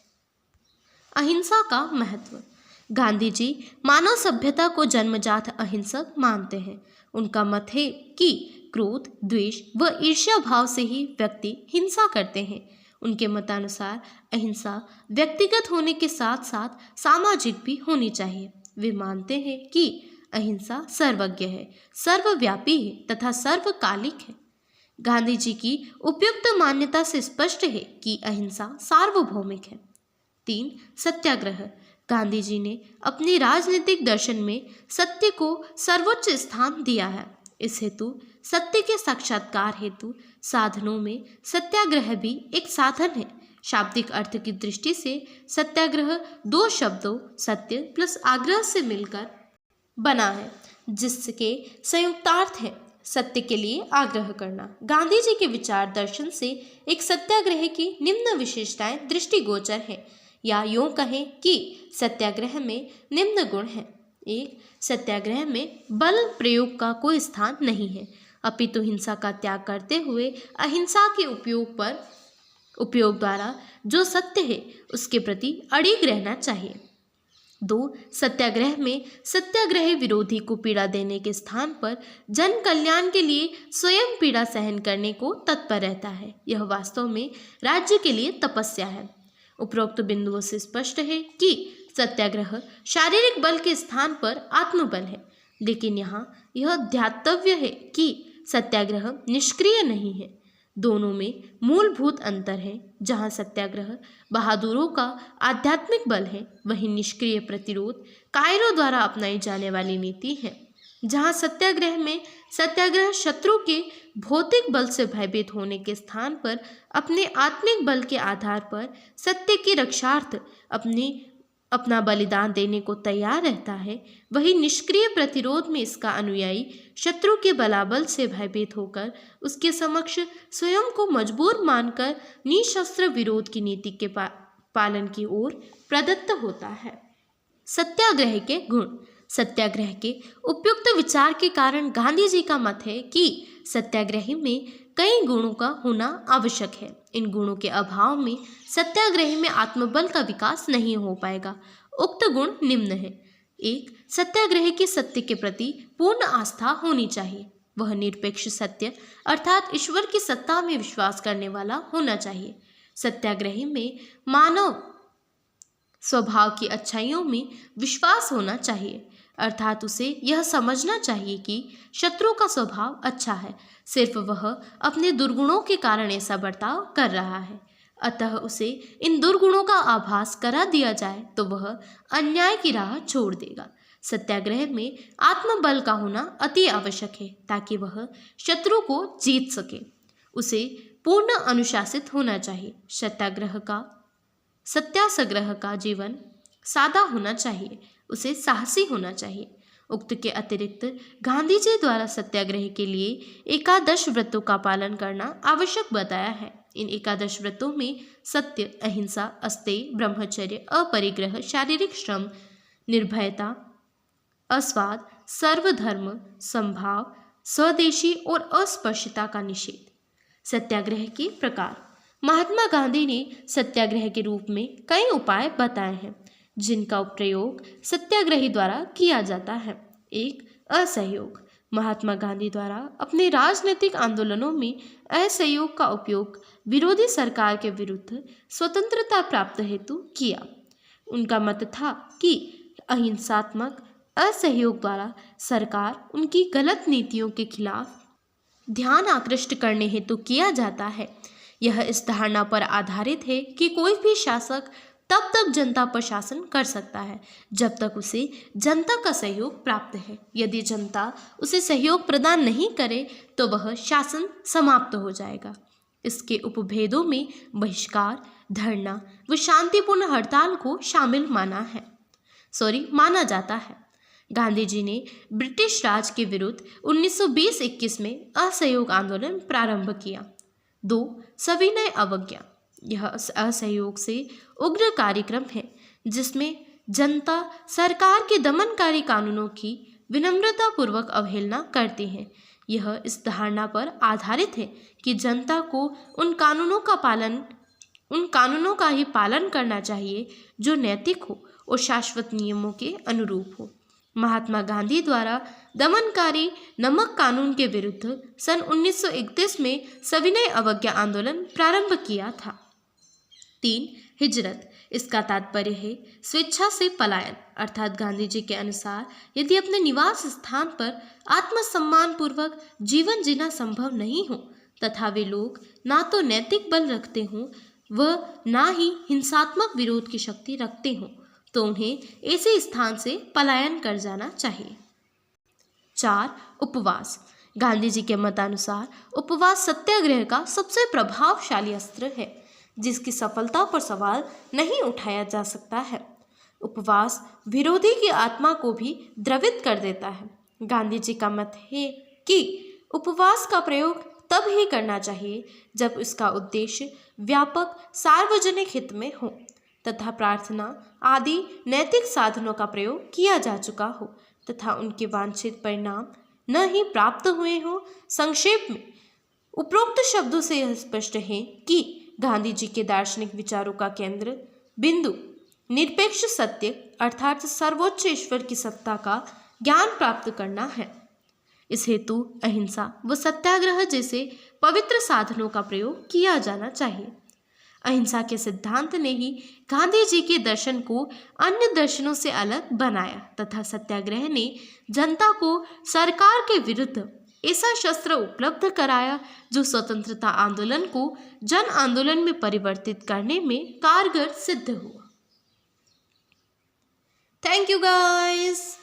अहिंसा का महत्व। गांधी जी मानव सभ्यता को जन्मजात अहिंसक मानते हैं। उनका मत है कि क्रोध, द्वेष व ईर्ष्या भाव से ही व्यक्ति हिंसा करते हैं। उनके मतानुसार अहिंसा व्यक्तिगत होने के साथ साथ सामाजिक भी होनी चाहिए। वे मानते हैं कि अहिंसा सर्वज्ञ है, सर्वव्यापी है तथा सर्वकालिक है। गांधी जी की उपयुक्त मान्यता से स्पष्ट है कि अहिंसा सार्वभौमिक है। 3. सत्याग्रह। गांधी जी ने अपने राजनीतिक दर्शन में सत्य को सर्वोच्च स्थान दिया है। इस हेतु सत्य के साक्षात्कार हेतु साधनों में सत्याग्रह भी एक साधन है। शाब्दिक अर्थ की दृष्टि से सत्याग्रह 2 शब्दों सत्य प्लस आग्रह से मिलकर बना है, जिसके संयुक्तार्थ है सत्य के लिए आग्रह करना। गांधी जी के विचार दर्शन से एक सत्याग्रह की निम्न विशेषताएं दृष्टिगोचर है। या यूँ कहें कि सत्याग्रह में निम्न गुण हैं। 1. सत्याग्रह में बल प्रयोग का कोई स्थान नहीं है, अपितु हिंसा का त्याग करते हुए अहिंसा के उपयोग द्वारा जो सत्य है उसके प्रति अड़िग रहना चाहिए। 2. सत्याग्रह में सत्याग्रही विरोधी को पीड़ा देने के स्थान पर जन कल्याण के लिए स्वयं पीड़ा सहन करने को तत्पर रहता है। यह वास्तव में राज्य के लिए तपस्या है। उपरोक्त बिंदुओं से स्पष्ट है कि सत्याग्रह शारीरिक बल के स्थान पर आत्मबल है, लेकिन यहाँ यह ध्यातव्य है कि सत्याग्रह निष्क्रिय नहीं है। दोनों में मूलभूत अंतर है। जहाँ सत्याग्रह बहादुरों का आध्यात्मिक बल है, वहीं निष्क्रिय प्रतिरोध कायरों द्वारा अपनाई जाने वाली नीति है। जहाँ सत्याग्रह में सत्याग्रह शत्रु के भौतिक बल से भयभीत होने के स्थान पर अपने आत्मिक बल के आधार पर सत्य की रक्षार्थ अपना बलिदान देने को तैयार रहता है, वही निष्क्रिय प्रतिरोध में इसका अनुयायी शत्रु के बलाबल से भयभीत होकर उसके समक्ष स्वयं को मजबूर मानकर निशस्त्र विरोध की नीति के पालन की ओर प्रदत्त होता है। सत्याग्रह के गुण। सत्याग्रह के उपयुक्त विचार के कारण गांधी जी का मत है कि सत्याग्रही में कई गुणों का होना आवश्यक है। इन गुणों के अभाव में सत्याग्रही में आत्मबल का विकास नहीं हो पाएगा। उक्त गुण निम्न है। 1. सत्याग्रही की सत्य के प्रति पूर्ण आस्था होनी चाहिए। वह निरपेक्ष सत्य अर्थात ईश्वर की सत्ता में विश्वास करने वाला होना चाहिए। सत्याग्रही में मानव स्वभाव की अच्छाइयों में विश्वास होना चाहिए, अर्थात उसे यह समझना चाहिए कि शत्रु का स्वभाव अच्छा है, सिर्फ वह अपने दुर्गुणों के कारण ऐसा बर्ताव कर रहा है। अतः उसे इन दुर्गुणों का आभास करा दिया जाए तो वह अन्याय की राह छोड़ देगा। सत्याग्रह में आत्मबल का होना अति आवश्यक है ताकि वह शत्रु को जीत सके। उसे पूर्ण अनुशासित होना चाहिए। सत्याग्रह का जीवन सादा होना चाहिए। उसे साहसी होना चाहिए। उक्त के अतिरिक्त गांधी जी द्वारा सत्याग्रह के लिए एकादश व्रतों का पालन करना आवश्यक बताया है। इन एकादश व्रतों में सत्य, अहिंसा, अस्तेय, ब्रह्मचर्य, अपरिग्रह, शारीरिक श्रम, निर्भयता, अस्वाद, सर्वधर्म समभाव, स्वदेशी और अस्पृश्यता का निषेध। सत्याग्रह के प्रकार। महात्मा गांधी ने सत्याग्रह के रूप में कई उपाय बताए हैं जिनका प्रयोग सत्याग्रही द्वारा किया जाता है। 1. असहयोग। महात्मा गांधी द्वारा अपने राजनीतिक आंदोलनों में असहयोग का उपयोग विरोधी सरकार के विरुद्ध स्वतंत्रता प्राप्त हेतु किया। उनका मत था कि अहिंसात्मक असहयोग द्वारा सरकार उनकी गलत नीतियों के खिलाफ ध्यान आकृष्ट करने हेतु किया जाता है। यह इस धारणा पर आधारित है कि कोई भी शासक तब तक जनता पर शासन कर सकता है जब तक उसे जनता का सहयोग प्राप्त है। यदि जनता उसे सहयोग प्रदान नहीं करे तो वह शासन समाप्त हो जाएगा। इसके उपभेदों में बहिष्कार, धरना व शांतिपूर्ण हड़ताल को शामिल माना जाता है। गांधी जी ने ब्रिटिश राज के विरुद्ध 1920-21 में असहयोग आंदोलन प्रारंभ किया। 2. सविनय अवज्ञा। यह असहयोग से उग्र कार्यक्रम है जिसमें जनता सरकार के दमनकारी कानूनों की विनम्रतापूर्वक अवहेलना करती है। यह इस धारणा पर आधारित है कि जनता को उन कानूनों का ही पालन करना चाहिए जो नैतिक हो और शाश्वत नियमों के अनुरूप हो। महात्मा गांधी द्वारा दमनकारी नमक कानून के विरुद्ध सन 1931 में सविनय अवज्ञा आंदोलन प्रारंभ किया था। 3. हिजरत। इसका तात्पर्य है स्वेच्छा से पलायन, अर्थात गांधी जी के अनुसार यदि अपने निवास स्थान पर आत्मसम्मान पूर्वक जीवन जीना संभव नहीं हो तथा वे लोग ना तो नैतिक बल रखते हों व ना ही हिंसात्मक विरोध की शक्ति रखते हों तो उन्हें ऐसे स्थान से पलायन कर जाना चाहिए। 4. उपवास। गांधी जी के मतानुसार उपवास सत्याग्रह का सबसे प्रभावशाली अस्त्र है जिसकी सफलता पर सवाल नहीं उठाया जा सकता है। उपवास विरोधी की आत्मा को भी द्रवित कर देता है। गांधी जी का मत है कि उपवास का प्रयोग तब ही करना चाहिए जब इसका उद्देश्य व्यापक सार्वजनिक हित में हो तथा प्रार्थना आदि नैतिक साधनों का प्रयोग किया जा चुका हो तथा उनके वांछित परिणाम न ही प्राप्त हुए हो। संक्षेप में उपरोक्त शब्दों से यह स्पष्ट है कि गांधी जी के दार्शनिक विचारों का केंद्र बिंदु निरपेक्ष सत्य अर्थात सर्वोच्च ईश्वर की सत्ता का ज्ञान प्राप्त करना है। इस हेतु अहिंसा व सत्याग्रह जैसे पवित्र साधनों का प्रयोग किया जाना चाहिए। अहिंसा के सिद्धांत ने ही गांधी जी के दर्शन को अन्य दर्शनों से अलग बनाया तथा सत्याग्रह ने जनता को सरकार के विरुद्ध ऐसा शस्त्र उपलब्ध कराया जो स्वतंत्रता आंदोलन को जन आंदोलन में परिवर्तित करने में कारगर सिद्ध हुआ। Thank you guys.